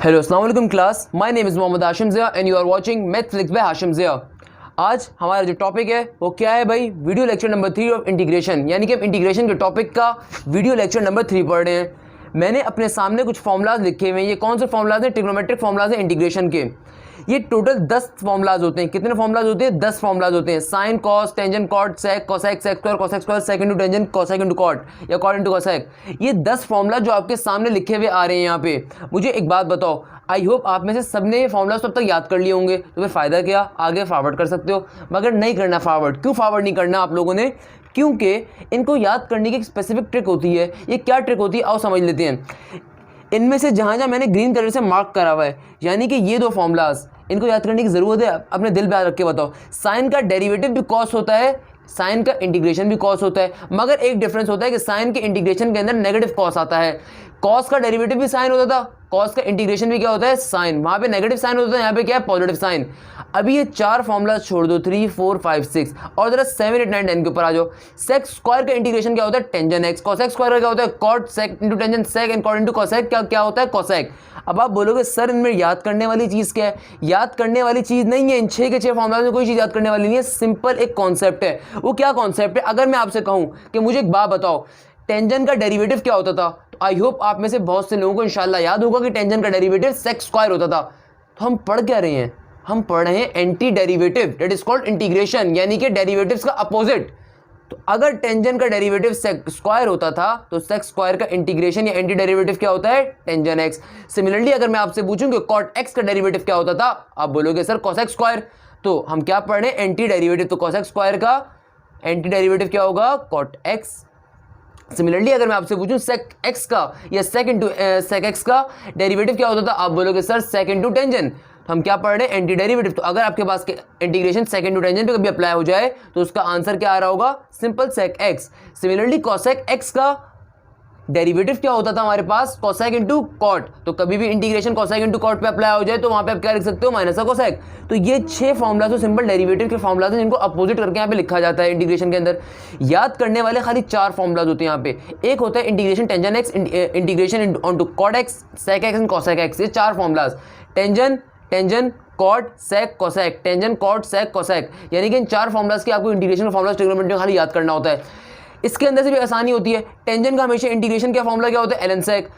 Hello अस्सलाम वालेकुम class, my name is Mohammad Hashim Zia and you are watching Mathflix by Hashim Zia. आज हमारा जो टॉपिक है वो क्या है भाई? Video lecture number 3 of integration, यानी कि हम इंटीग्रेशन के टॉपिक का वीडियो लेक्चर नंबर 3 पढ़ रहे हैं। मैंने अपने सामने कुछ फॉर्मूलाज लिखे हुए हैं। ये कौन से फॉर्मूलाज हैं? ट्रिग्नोमेट्रिक फॉर्मूलाज हैं इंटीग्रेशन के। ये टोटल 10 फॉर्मूलाज होते हैं। कितने फॉर्मूलाज होते हैं? 10 फॉर्मूलाज होते हैं। Sine, cos, tangent, cot, sec, cosec, sec square, cosec square, sec into tangent, cosec into cot या कॉट इंटू कोसेक। ये 10 फॉर्मूला जो आपके सामने लिखे हुए आ रहे हैं यहाँ पे। मुझे एक बात बताओ, आई होप आप में से सबने ये फॉर्मूलाज तब तक याद कर लिए होंगे, तो फिर फ़ायदा क्या? आगे फॉरवर्ड कर सकते हो, मगर नहीं करना फॉरवर्ड। क्यों फॉरवर्ड नहीं करना आप लोगों ने? क्योंकि इनको याद करने की एक स्पेसिफिक ट्रिक होती है। ये क्या ट्रिक होती है आओ समझ लेते हैं। इनमें से जहाँ जहाँ मैंने ग्रीन कलर से मार्क करा हुआ है, यानी कि ये दो फॉर्मूलाज, इनको याद करने की ज़रूरत है। अपने दिल पे याद रख के बताओ। साइन का डेरिवेटिव भी कॉस होता है, साइन का इंटीग्रेशन भी कॉस होता है, मगर एक डिफरेंस होता है कि साइन के इंटीग्रेशन के अंदर नेगेटिव कॉस आता है। कॉस का डेरिवेटिव भी साइन होता था, कॉस का इंटीग्रेशन भी क्या होता है? साइन। वहाँ पे नेगेटिव साइन होता है, यहाँ पे क्या है? Positive sign. अभी ये 4 फॉर्मूला छोड़ दो, 3, 4, 5, 6 और जरा 7, 8, 9, 10 के ऊपर आ जाओ। सेक स्क्वायर का इंटीग्रेशन क्या होता है? Tangent x. कॉसेक स्क्वायर का क्या होता है? Cot sec into tangent sec and cot into cosec क्या होता है? कॉसेक। अब आप बोलोगे सर इनमें याद करने वाली चीज़ क्या है? याद करने वाली चीज़ नहीं है, इन 6 के 6 फॉर्मूला में कोई चीज़ याद करने वाली नहीं है। सिंपल एक कॉन्सेप्ट है। वो क्या कॉन्सेप्ट है? अगर मैं आपसे कहूँ कि मुझे एक बात बताओ, टेंजन का डेरिवेटिव क्या होता था, तो आई होप आप में से बहुत से लोगों को इंशाल्लाह याद होगा कि टेंजन का डेरिवेटिव सेक स्क्वायर होता था। तो हम पढ़ क्या रहे हैं? हम पढ़ रहे हैं anti derivative, that is called integration, यानी कि डेरिवेटिव्स का अपोजिट। तो अगर टेंजन का डेरिवेटिव सेक स्क्वायर होता था तो सेक स्क्वायर का इंटीग्रेशन या एंटी डेरिवेटिव क्या होता है? Tangent x. सिमिलरली अगर मैं आपसे पूछूं कि कॉट एक्स का डेरिवेटिव क्या होता था, आप बोलोगे सर कोसेक स्क्वायर। तो हम क्या पढ़ रहे हैं? Anti derivative. तो कोसेक स्क्वायर का एंटी डेरिवेटिव क्या होगा? Cot x. सिमिलरली अगर मैं आपसे पूछूं सेक एक्स का या सेक इंटू सेक एक्स का डेरिवेटिव क्या होता था, आप बोलोगे सर सेक इंटू टेंजन। तो हम क्या पढ़ रहे हैं? Anti derivative. तो अगर आपके पास इंटीग्रेशन सेक इंटू टेंजन पे कभी अप्लाई हो जाए तो उसका आंसर क्या आ रहा होगा? Simple sec x. Similarly cosec x का डेरिवेटिव क्या होता था हमारे पास? Cosec into cot. तो कभी भी इंटीग्रेशन कोसेक इंटू कॉट पे अप्लाई हो जाए तो वहां पे आप क्या लिख सकते हो? Minus cosec. तो ये 6 फॉर्मूला तो सिंपल डेरिवेटिव के फॉर्मूला हैं जिनको अपोजिट करके यहाँ पे लिखा जाता है इंटीग्रेशन के अंदर। याद करने वाले खाली 4 फॉर्मूला होते हैं यहाँ पे। एक होता है integration tangent x, integration on to cot x, sec x and cosec x. ये 4 formulas, tangent cot sec cosec, tangent cot sec cosec, यानी कि इन 4 फॉर्मूलाज की आपको इंटीग्रेशन फॉर्मूलाज ट्रिग्नोमेट्री में खाली याद करना होता है। इसके अंदर से भी आसानी होती है। टेंजन का हमेशा इंटीग्रेशन का फॉर्मूला क्या होता है? एलन सेक।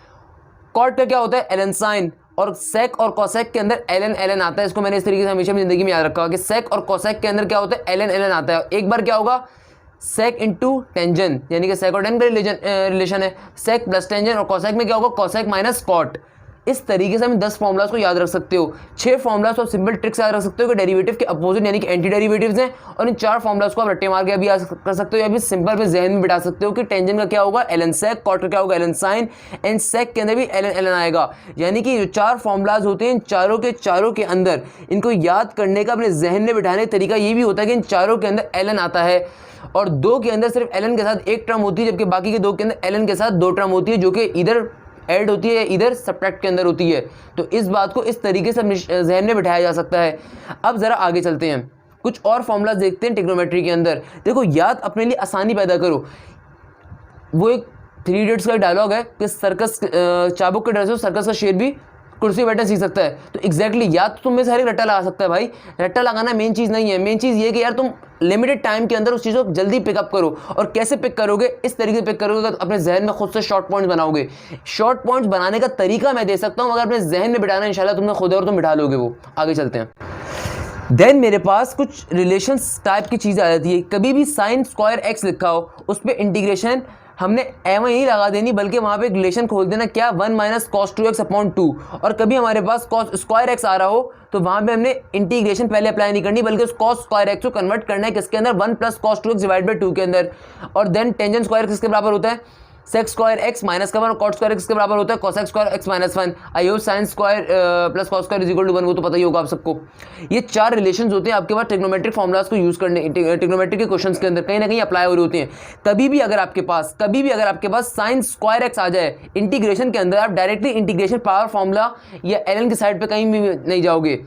कॉट का क्या होता है? L N sine. और सेक और कोसेक के अंदर एलन आता है। इसको मैंने इस तरीके से हमेशा अपनी जिंदगी में याद रखा कि सेक और कोसेक के अंदर क्या होता है? एलन आता है। एक बार क्या होगा? सेक इंटू टेंजन, यानी कि सेक और टेन का रिलेशन है। Sec plus tangent. और कोसेक में क्या होगा? Cosec minus cot. इस तरीके से हम 10 फॉर्मूलाज को याद रख सकते हो। 6 फॉर्मूलाज को सिंपल ट्रिक से याद रख सकते हो कि डेरिवेटिव के अपोजिट यानी कि एंटी डेरिवेटिव्स हैं। और इन 4 फॉर्मूलाज को आप रट्टे मार के अभी याद कर सकते हो या भी सिंपल पे जहन में बिठा सकते हो कि टेंजन का क्या होगा? एलन सेक। कॉट का क्या होगा? Elon sign. एंड सेक के अंदर भी एलन आएगा। यानी कि जो 4 फॉर्मूलाज होते हैं इन चारों के अंदर इनको याद करने का अपने जहन में बिठाने का तरीका ये भी होता है कि इन चारों के अंदर एलन आता है और 2 के अंदर सिर्फ एलन के साथ एक टर्म होती है, जबकि बाकी के 2 के अंदर एलन के साथ 2 टर्म होती है, जो कि इधर ऐड होती है या इधर सब्ट्रैक्ट के अंदर होती है। तो इस बात को इस तरीके से जहन में बिठाया जा सकता है। अब जरा आगे चलते हैं, कुछ और फॉर्मूलाज देखते हैं ट्रिग्नोमेट्री के अंदर। देखो, याद अपने लिए आसानी पैदा करो। वो एक 3 इडियट्स का डायलॉग है कि सर्कस चाबुक के डर से सर्कस का शेर भी कुर्सी बैठे सीख सकता है। तो एग्जैक्टली याद तो तुम में से हर एक रट्टा लगा सकता है भाई। रट्टा लगाना मेन चीज़ नहीं है। मेन चीज़ ये कि यार तुम लिमिटेड टाइम के अंदर उस चीज़ को जल्दी पिकअप करो। और कैसे पिक करोगे? इस तरीके से पिक करोगे कि अपने जहन में खुद से शॉर्ट पॉइंट्स बनाओगे। शॉर्ट पॉइंट्स बनाने का तरीका मैं दे सकता हूँ, मगर अपने जहन में बिठाना इंशाल्लाह तुमने खुद है और तुम बिठा लोगे वो। आगे चलते हैं। देन मेरे पास कुछ रिलेशंस टाइप की चीज़ आ जाती है। कभी भी साइन स्क्वायर एक्स लिखा हो उस पर इंटीग्रेशन हमने एवं नहीं लगा देनी, बल्कि वहाँ पे एक रिलेशन खोल देना, क्या? 1 माइनस कॉस 2x अपॉन 2। और कभी हमारे पास कॉस स्क्वायर एक्स आ रहा हो तो वहाँ पे हमने इंटीग्रेशन पहले अप्लाई नहीं करनी, बल्कि उस कॉस स्क्वायर एक्स को कन्वर्ट करना है किसके अंदर? 1 plus cos 2x divide by 2 के अंदर। और देन टेंजन स्क्वायर किसके बराबर होता है? सेक स्क्वायर एक्स माइनस का 1 और कॉट स्क्वायर एक्स के बराबर होता है? Cosec square x minus 1। I hope sine square plus cos square is equal to 1, वो तो पता ही होगा आप सबको। ये 4 रिलेशंस होते हैं आपके पास ट्रिग्नोमेट्रिक फॉर्मूलाज को यूज करने, ट्रिग्नोमेट्रिक के क्वेश्चंस के अंदर कहीं ना कहीं अप्लाई हो रहे होते हैं। कभी भी अगर आपके पास साइन स्क्वायर एक्स आ जाए इंटीग्रेशन के अंदर, आप डायरेक्टली इंटीग्रेशन पावर फॉर्मूला या एलन की साइड पर कहीं भी नहीं जाओगे।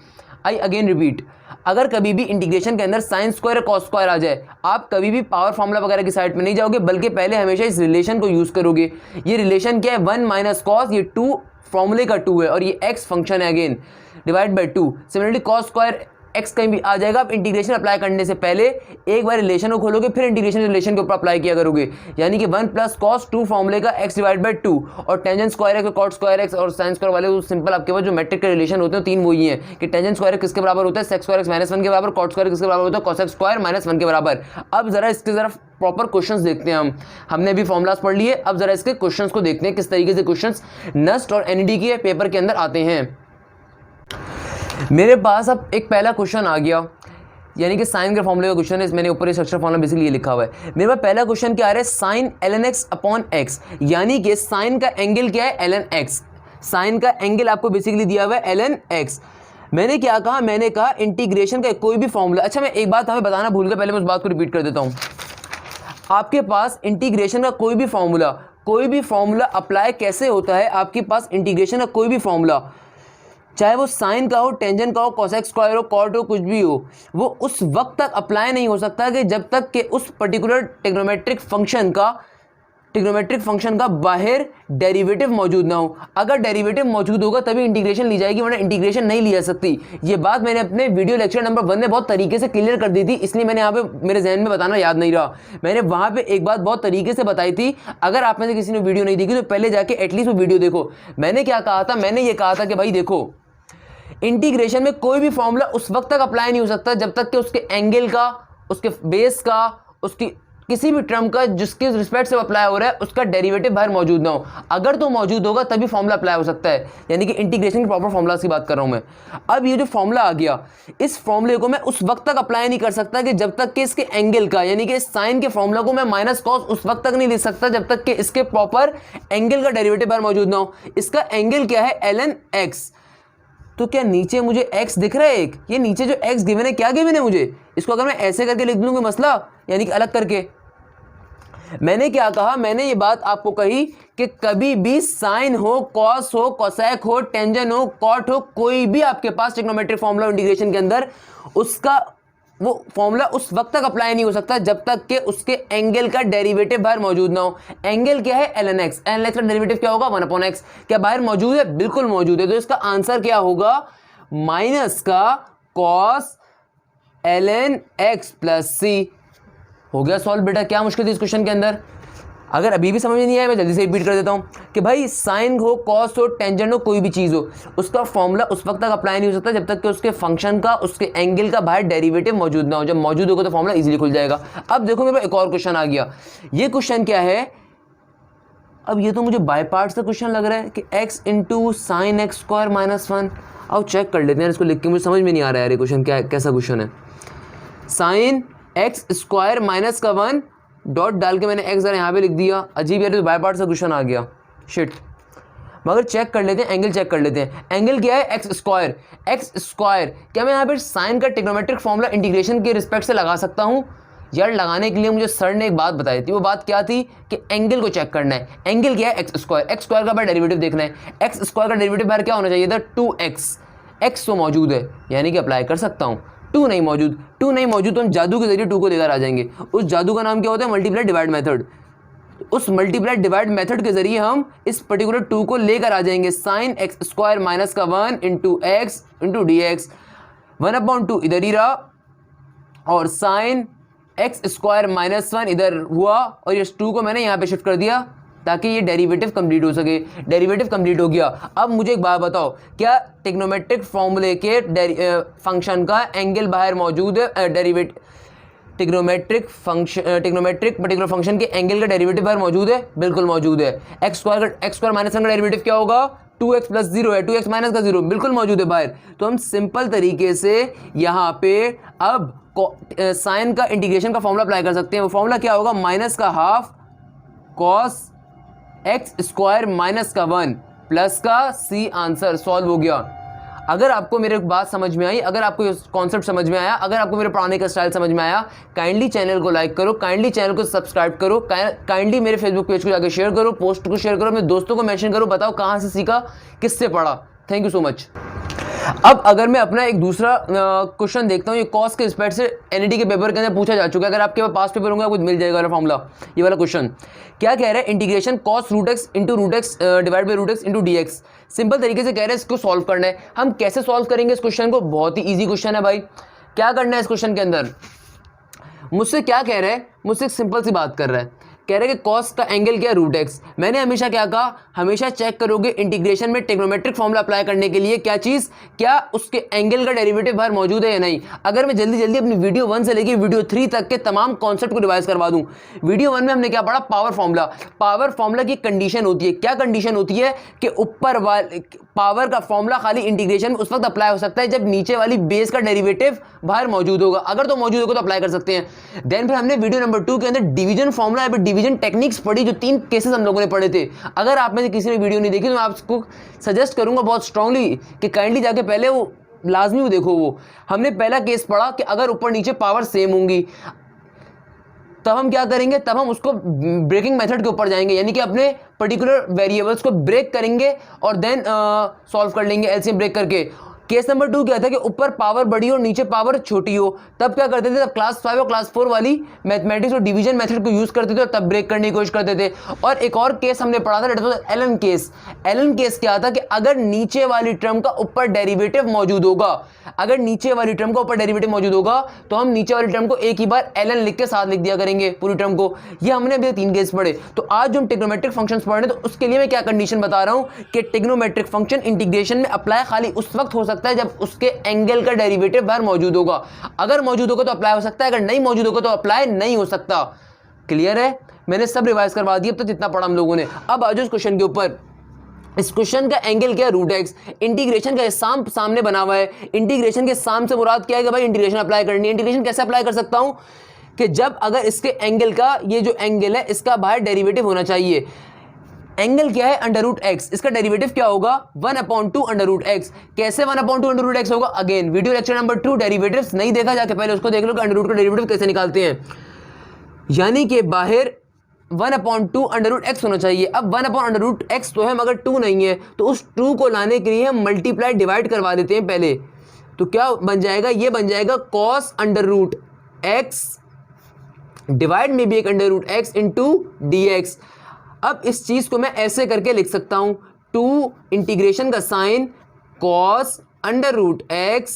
आई अगेन रिपीट, अगर कभी भी इंटीग्रेशन के अंदर साइन स्क्वायर और कॉस स्क्वायर आ जाए, आप कभी भी पावर फॉर्मूला वगैरह की साइड में नहीं जाओगे, बल्कि पहले हमेशा इस रिलेशन को यूज करोगे। ये रिलेशन क्या है, 1 माइनस कॉस, ये 2 फॉर्मूले का 2 है और ये x फंक्शन है again, divide by 2। Similarly cos square x कहीं भी आ जाएगा। आप इंटीग्रेशन अप्लाई करने से पहले एक बार रिलेशन को खोलोगे, फिर इंटीग्रेशन रिलेशन के ऊपर अप्लाई किया करोगे, यानी कि 1 प्लस कॉस 2 फॉर्मूले का x डिवाइड बाई 2 और टेंजेंट स्क्वायर एक्स और कॉट स्क्वायर एक्स और साइन स्क्वायर वाले सिंपल आपके पास जो मैट्रिक के रिलेशन होते हैं 3 वही हैं कि टेंजेंट स्क्वायर किसके बराबर होता है, सेक्स स्क्वायर एक्स माइनस 1 के बराबर, कॉट स्क्वायर किसके बराबर होता है, कॉसेक स्क्वायर माइनस 1 के बराबर। अब जरा इसके जरा प्रॉपर क्वेश्चंस देखते हैं हमने अभी फॉर्मुलाज पढ़ लिए, अब जरा इसके क्वेश्चंस को देखते हैं किस तरीके से क्वेश्चंस नस्ट और एनईडी के पेपर के अंदर आते हैं। मेरे पास अब एक पहला क्वेश्चन आ गया, यानी कि साइन के फॉर्मूले का क्वेश्चन है। मैंने ऊपर ये स्ट्रक्चर फॉर्मूला बेसिकली ये लिखा हुआ है। मेरे पास पहला क्वेश्चन क्या आ रहा है, sine ln x upon x, यानी कि साइन का एंगल क्या है, ln x। साइन का एंगल आपको बेसिकली दिया हुआ है ln x। मैंने क्या कहा, मैंने कहा इंटीग्रेशन का कोई भी फॉर्मूला। अच्छा, मैं एक बात हमें बताना भूल गया, पहले मैं उस बात को रिपीट कर देता हूँ। आपके पास इंटीग्रेशन का कोई भी फॉर्मूला अप्लाई कैसे होता है, आपके पास इंटीग्रेशन का कोई भी फॉर्मूला, चाहे वो साइन का हो, टेंजेंट का हो, कोसेक स्क्वायर हो, कॉट हो, कुछ भी हो, वो उस वक्त तक अप्लाई नहीं हो सकता कि जब तक कि उस पर्टिकुलर ट्रिग्नोमेट्रिक फंक्शन का बाहर डेरिवेटिव मौजूद ना हो। अगर डेरिवेटिव मौजूद होगा तभी इंटीग्रेशन ली जाएगी, वरना इंटीग्रेशन नहीं ली जा सकती। ये बात मैंने अपने वीडियो लेक्चर नंबर 1 में बहुत तरीके से क्लियर कर दी थी, इसलिए मैंने यहाँ पे मेरे जहन में बताना याद नहीं रहा। मैंने वहाँ पे एक बात बहुत तरीके से बताई थी। अगर आप में से किसी ने वीडियो नहीं देखी तो पहले जाके एटलीस्ट वो वीडियो देखो। मैंने क्या कहा था, मैंने ये कहा था कि भाई देखो, इंटीग्रेशन में कोई भी फॉर्मूला उस वक्त तक अप्लाई नहीं हो सकता जब तक कि उसके एंगल का, उसके बेस का, उसकी किसी भी टर्म का जिसके रिस्पेक्ट से अप्लाई हो रहा है उसका डेरिवेटिव बाहर मौजूद ना हो। अगर तो मौजूद होगा तभी फॉर्मूला अप्लाई हो सकता है, यानी कि इंटीग्रेशन के प्रॉपर फॉर्मूला की बात कर रहा हूं मैं। अब ये जो फॉर्मूला आ गया, इस फॉर्मूले को मैं उस वक्त तक अप्लाई नहीं कर सकता कि जब तक कि इसके एंगल का, यानी कि साइन के फॉर्मूला को मैं माइनस कॉस उस वक्त तक नहीं लिख सकता जब तक कि इसके प्रॉपर एंगल का डेरिवेटिव बाहर मौजूद ना हो। इसका एंगल क्या है, ln x। तो क्या नीचे मुझे x दिख रहा है, एक ये नीचे जो x गिवन है, क्या गिवन है मुझे, इसको अगर मैं ऐसे करके लिख दूं कोई मसला, यानी कि अलग करके। मैंने क्या कहा, मैंने ये बात आपको कही कि कभी भी साइन हो, कॉस हो, कोसेक हो, टेंजेंट हो, कॉट हो, कोई भी आपके पास ट्रिग्नोमेट्रिक फॉर्मूला इंटीग्रेशन के अंदर, उसका वो फॉर्मूला उस वक्त तक अप्लाई नहीं हो सकता जब तक कि उसके एंगल का डेरिवेटिव बाहर मौजूद ना हो। एंगल क्या है, ln x। ln x का डेरिवेटिव क्या होगा, 1 अपॉन x। क्या बाहर मौजूद है, बिल्कुल मौजूद है। तो इसका आंसर क्या होगा, माइनस का cos ln x plus c। हो गया सॉल्व बेटा। क्या मुश्किल थी इस क्वेश्चन के अंदर? अगर अभी भी समझ में नहीं आया, मैं जल्दी से रिपीट कर देता हूं कि भाई साइन हो, कॉस हो, टेंजेंट हो, कोई भी चीज़ हो, उसका फॉर्मूला उस वक्त तक अप्लाई नहीं हो सकता जब तक कि उसके फंक्शन का, उसके एंगल का बाहर डेरिवेटिव मौजूद ना हो। जब मौजूद होगा तो फॉर्मूला इजीली खुल जाएगा। अब देखो मेरे पास एक और क्वेश्चन आ गया। ये क्वेश्चन क्या है, अब ये तो मुझे बाय पार्ट्स का क्वेश्चन लग रहा है कि x into sine x square minus 1। अब चेक कर लेते हैं इसको लिख के, मुझे समझ में नहीं आ रहा है यार ये क्वेश्चन क्या, कैसा क्वेश्चन है। साइन एक्स स्क्वायर माइनस का 1 डॉट डाल के मैंने x जरा यहाँ पे लिख दिया। अजीब यार, तो बाय पार्ट का क्वेश्चन आ गया, शिट। मगर चेक कर लेते हैं, एंगल चेक कर लेते हैं। एंगल क्या है, एक्स स्क्वायर। एक्स स्क्वायर क्या मैं यहाँ पे साइन का ट्रिग्नोमेट्रिक फॉर्मूला इंटीग्रेशन के रिस्पेक्ट से लगा सकता हूँ? यार लगाने के लिए मुझे सर ने एक बात बताई थी। वो बात क्या थी कि एंगल को चेक करना है। एंगल क्या है, एक्स स्क्वायर। एक्स स्क्वायर का बाहर डेरिवेटिव देखना है। एक्स स्क्वायर का डेरिवेटिव बाहर क्या होना चाहिए था, 2x। एक्स तो मौजूद है, यानी कि अप्लाई कर सकता हूँ। 2 नहीं मौजूद, 2 नहीं मौजूद तो हम जादू के जरिए 2 को लेकर आ जाएंगे। उस जादू का नाम क्या होता है, मल्टीप्लाई डिवाइड मेथड। उस मल्टीप्लाई डिवाइड मेथड के जरिए हम इस पर्टिकुलर 2 को लेकर आ जाएंगे। साइन एक्स स्क्वायर माइनस का 1 into x into d x, 1/2 इधर ही रहा और साइन एक्स स्क्वायर माइनस 1 इधर हुआ और इस 2 को मैंने यहाँ पे शिफ्ट कर दिया ताकि ये डेरिवेटिव कंप्लीट हो सके। डेरिवेटिव कंप्लीट हो गया। अब मुझे एक बात बताओ, क्या ट्रिग्नोमेट्रिक फॉर्मूले के फंक्शन का एंगल बाहर मौजूद है? ट्रिग्नोमेट्रिक पर्टिकुलर फंक्शन के एंगल का डेरिवेटिव बाहर मौजूद है, बिल्कुल मौजूद है। एक्स स्क्वायर माइनस 1 का डेरिवेटिव क्या होगा, 2x प्लस 0 है, 2x माइनस का 0 बिल्कुल मौजूद है बाहर। तो हम सिंपल तरीके से यहाँ पे अब साइन का इंटीग्रेशन का फॉर्मूला अप्लाई कर सकते हैं। वो फॉर्मूला क्या होगा, माइनस का half cos x square minus का 1 प्लस का c। आंसर सॉल्व हो गया। अगर आपको मेरे बात समझ में आई, अगर आपको कॉन्सेप्ट समझ में आया, अगर आपको मेरे पढ़ाने का स्टाइल समझ में आया, काइंडली चैनल को लाइक करो, काइंडली चैनल को सब्सक्राइब करो, काइंडली मेरे फेसबुक पेज को जाकर शेयर करो, पोस्ट को शेयर करो, अपने दोस्तों को मेंशन करो, बताओ कहाँ से सीखा, किससे पढ़ा। Thank you so much. अब अगर मैं अपना एक दूसरा क्वेश्चन देखता हूँ, ये कॉस के रिस्पेक्ट से एनईटी के पेपर के अंदर पूछा जा चुका है, अगर आपके पास पेपर होंगे आपको मिल जाएगा फॉर्मूला। ये वाला क्वेश्चन क्या कह रहा है, integration cos root x into root x divide by root x into d x. Simple तरीके से कह रहे हैं इसको सॉल्व करना है। हम कैसे सॉल्व करेंगे इस क्वेश्चन को, बहुत ही ईजी क्वेश्चन है भाई। क्या करना है इस क्वेश्चन के अंदर, मुझसे क्या कह रहा है, मुझसे एक सिंपल सी बात कर रहा है, कह रहे हैं कि कॉस का एंगल क्या है, रूट एक्स। मैंने हमेशा क्या कहा, हमेशा चेक करोगे इंटीग्रेशन में ट्रिग्नोमेट्रिक फॉर्मूला अप्लाई करने के लिए क्या चीज़, क्या उसके एंगल का डेरिवेटिव बाहर मौजूद है या नहीं। अगर मैं जल्दी जल्दी अपनी वीडियो 1 से लेकर वीडियो 3 तक के तमाम कॉन्सेप्ट को रिवाइज करवा दूं। वीडियो 1 में हमने क्या पढ़ा, पावर फॉर्मूला। पावर फॉर्मूला की कंडीशन होती है, क्या कंडीशन होती है कि ऊपर वाले पावर का फॉर्मूला खाली इंटीग्रेशन में उस वक्त अप्लाई हो सकता है जब नीचे वाली बेस का डेरिवेटिव बाहर मौजूद होगा। अगर तो मौजूद होगा तो अप्लाई कर सकते हैं। देन फिर हमने वीडियो नंबर 2 के अंदर डिवीजन फॉर्मूला या डिवीजन टेक्निक्स पढ़ी, जो 3 केसेस हम लोगों ने पढ़े थे। अगर आप में से किसी ने वीडियो नहीं देखी तो मैं आपको सजेस्ट करूंगा बहुत स्ट्रांगली कि काइंडली जाके पहले वो लाजमी वो देखो। वो हमने पहला केस पढ़ा कि अगर ऊपर नीचे पावर सेम होंगी तब हम क्या करेंगे, तब हम उसको ब्रेकिंग मेथड के ऊपर जाएंगे, यानी कि अपने पर्टिकुलर वेरिएबल्स को ब्रेक करेंगे और देन सॉल्व कर लेंगे एलसीएम ब्रेक करके। केस नंबर 2 क्या था कि ऊपर पावर बड़ी हो नीचे पावर छोटी हो, तब क्या करते थे, तब क्लास 5 और क्लास 4 वाली मैथमेटिक्स और डिवीजन मेथड को यूज करते थे और तब ब्रेक करने की कोशिश करते थे। और एक और केस हमने पढ़ा था, that was L N case. L N case क्या था कि अगर नीचे वाली टर्म का ऊपर डेरिवेटिव मौजूद होगा, अगर नीचे वाली टर्म का ऊपर डेरिवेटिव मौजूद होगा तो हम नीचे वाली टर्म को एक ही बार एलन लिख के साथ लिख दिया करेंगे पूरी टर्म को। ये हमने अभी 3 केस पढ़े। तो आज जो हम ट्रिग्नोमेट्रिक फंक्शंस पढ़ रहे हैं तो उसके लिए मैं क्या कंडीशन बता रहा हूं कि ट्रिग्नोमेट्रिक फंक्शन इंटीग्रेशन में अप्लाई खाली उस वक्त हो सकता है जब उसके एंगल का डेरिवेटिव बाहर मौजूद होगा। अगर मौजूद होगा तो अप्लाई हो सकता है, अगर नहीं मौजूद होगा तो अप्लाई नहीं हो सकता। क्लियर है, मैंने सब रिवाइज करवा दिया अब तक जितना पढ़ा हम लोगों ने। अब आ जाओ इस क्वेश्चन के ऊपर। इस क्वेश्चन का एंगल क्या है, रूट एक्स। इंटीग्रेशन का साम सामने बना हुआ है। इंटीग्रेशन के साम से मुराद क्या है कि भाई इंटीग्रेशन अप्लाई करनी है। इंटीग्रेशन कैसे अप्लाई कर सकता हूं कि जब अगर इसके एंगल का, ये जो एंगल है इसका बाहर डेरिवेटिव होना चाहिए। एंगल क्या है, अंडर रूट एक्स, इसका डेरिवेटिव क्या होगा, 1/2 अंडर रूट एक्स। कैसे 1/2 अंडर रूट एक्स होगा, again video lecture number 2 derivatives नहीं देखा जाके पहले उसको देख लो कि अंडर रूट का डेरिवेटिव कैसे निकालते हैं। यानी कि बाहर 1/2 अंडर रूट एक्स होना चाहिए। अब 1 अंडर रूट एक्स तो है मगर 2 नहीं है, तो उस 2 को लाने के लिए हम मल्टीप्लाई डिवाइड करवा देते हैं पहले। तो क्या बन जाएगा, ये बन जाएगा cos under root x divide में भी एक under root x into d x. अब इस चीज को मैं ऐसे करके लिख सकता हूं, 2 इंटीग्रेशन का sine cos under root x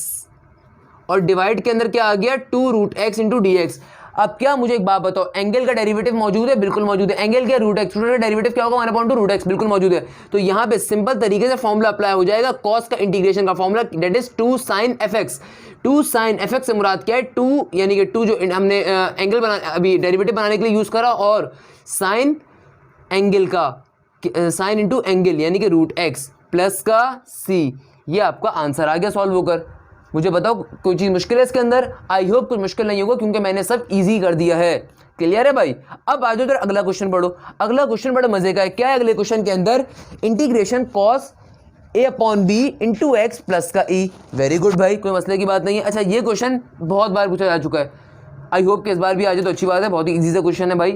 और डिवाइड के अंदर क्या आ गया, 2 root x into d x. अब क्या, मुझे एक बात बताओ, एंगल का डेरिवेटिव मौजूद है, बिल्कुल मौजूद है। एंगल क्या, रूट एक्स, रूट का डेरिवेटिव क्या होगा, 1/2 रूट एक्स, बिल्कुल मौजूद है। तो यहां पे सिंपल तरीके से फॉर्मूला अप्लाई हो जाएगा कॉस का इंटीग्रेशन का formula, that is 2 sin fx। 2 sin fx से मुराद क्या है, 2 यानी कि 2 जो हमने एंगल बना अभी डेरिवेटिव बनाने के लिए यूज करा, और साइन एंगल का साइन इंटू एंगल यानी कि रूट एक्स प्लस का सी। ये आपका आंसर आ गया सॉल्व होकर। मुझे बताओ कोई चीज़ मुश्किल है इसके अंदर, आई होप कुछ मुश्किल नहीं होगा क्योंकि मैंने सब इजी कर दिया है। क्लियर है भाई। अब आ जाओ अगला क्वेश्चन पढ़ो। अगला क्वेश्चन बड़ा मजे का है। क्या है अगले क्वेश्चन के अंदर, integration cos a/b into x plus का e। वेरी गुड भाई, कोई मसले की बात नहीं है। अच्छा, ये क्वेश्चन बहुत बार पूछा जा चुका है, आई होप कि इस बार भी आ जाए तो अच्छी बात है, बहुत ही ईजी सा क्वेश्चन है भाई।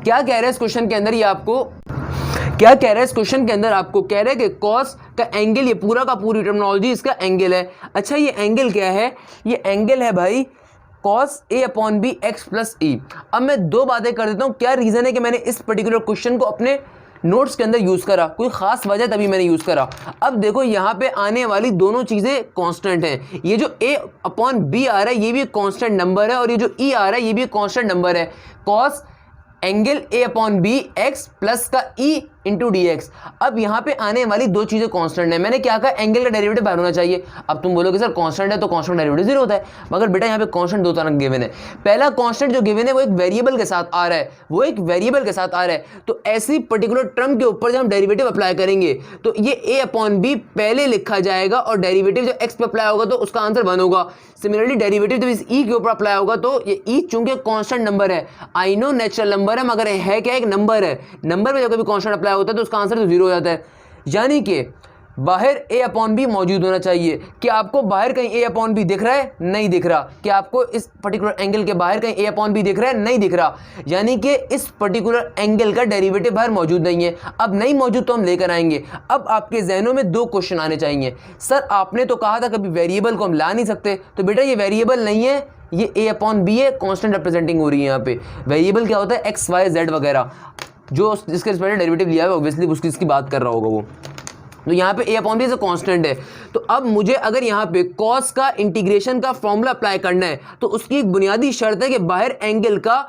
क्या कह रहे हैं इस क्वेश्चन के अंदर, ये आपको क्या कह रहा है इस क्वेश्चन के अंदर, आपको कह रहे हैं कि कॉस का एंगल, ये पूरा का पूरी टर्मिनोलॉजी इसका एंगल है। अच्छा, ये एंगल क्या है, ये एंगल है भाई cos a/b x plus e। अब मैं 2 बातें कर देता हूं, क्या रीजन है कि मैंने इस पर्टिकुलर क्वेश्चन को अपने नोट्स के अंदर यूज करा, कोई खास वजह तभी मैंने यूज करा। अब देखो यहाँ पे आने वाली दोनों चीजें कांस्टेंट हैं। ये जो a/b आ रहा है ये भी एक कांस्टेंट नंबर है, और ये जो e आ रहा है ये भी एक कांस्टेंट नंबर है। Cos angle a/b x plus का e इंटू डी एक्स। अब यहाँ पे आने वाली 2 चीजें कांस्टेंट है। मैंने क्या कहा, एंगल का डेरिवेटिव बाहर होना चाहिए। अब तुम बोलोगे सर कांस्टेंट है तो कांस्टेंट डेरिवेटिव 0 होता है, मगर बेटा यहाँ पे कांस्टेंट 2 तरह गिवन है। पहला कांस्टेंट जो गिवन है वो एक वेरिएबल के साथ आ रहा है, वो एक वेरिएबल के साथ आ रहा है। तो ऐसी पर्टिकुलर टर्म के ऊपर जब हम डेरिवेटिव अप्लाई करेंगे तो ये a/b पहले लिखा जाएगा, और डेरिवेटिव जब x पे अप्लाई होगा तो उसका आंसर 1 होगा। सिमिलरली डेरिवेटिव जब इस e के ऊपर अप्लाई होगा तो ये e चूंकि कांस्टेंट नंबर है, आई नो नेचुरल नंबर है मगर है क्या, एक नंबर है। नंबर में जब कभी कांस्टेंट अप्लाई होता है तो उसका आंसर तो 0 हो जाता है। यानी कि बाहर a अपॉन बी मौजूद होना चाहिए। क्या आपको बाहर कहीं a अपॉन बी दिख रहा है? नहीं दिख रहा। क्या आपको इस पर्टिकुलर एंगल के बाहर कहीं a अपॉन बी दिख रहा है? नहीं दिख रहा। यानी कि इस पर्टिकुलर एंगल का डेरिवेटिव बाहर मौजूद नहीं है। अब नहीं मौजूद तो हम लेकर आएंगे। अब आपके जहनों में दो क्वेश्चन आने चाहिए। सर आपने तो कहा था कभी वेरिएबल को हम ला नहीं सकते, तो बेटा ये वेरिएबल नहीं है, ये a अपॉन बी है, कांस्टेंट रिप्रेजेंटिंग हो रही है। यहाँ पे वेरिएबल क्या होता है? एक्स वाई जेड वगैरह, जो जिसके रिस्पेक्ट डेरिवेटिव लिया है ऑब्वियसली उसकी बात कर रहा होगा वो। तो यहाँ पे a अपॉन बी कांस्टेंट है। तो अब मुझे अगर यहाँ पे cos का इंटीग्रेशन का फॉर्मूला अप्लाई करना है तो उसकी एक बुनियादी शर्त है कि बाहर एंगल का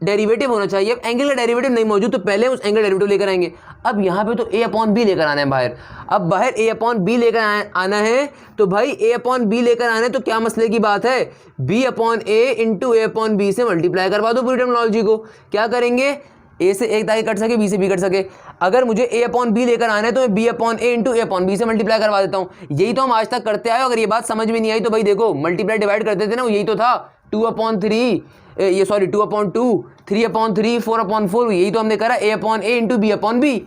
डेरिवेटिव होना चाहिए। अब एंगल का डेरिवेटिव नहीं मौजूद तो पहले उस एंगल डेरिवेटिव लेकर आएंगे। अब यहाँ पे तो a अपॉन बी लेकर आना है बाहर। अब बाहर a अपॉन बी लेकर आना है तो भाई a अपॉन बी लेकर आना है तो क्या मसले की बात है? b upon a into a upon B से मल्टीप्लाई करवा दो पूरी टर्मिनोलॉजी को। क्या करेंगे? a से एक ताकि कट सके, b से b कट सके। अगर मुझे a अपॉन बी लेकर आना है तो मैं b upon a into a upon B से मल्टीप्लाई करवा देता हूँ। यही तो हम आज तक करते आए। अगर ये बात समझ में नहीं आई तो भाई देखो मल्टीप्लाई डिवाइड करते थे ना, यही तो था। 2 अपॉन 3 ये सॉरी 2 अपॉन 2, 3 अपॉन 3, 4 अपॉन 4, यही तो हमने करा, a upon a into b upon b।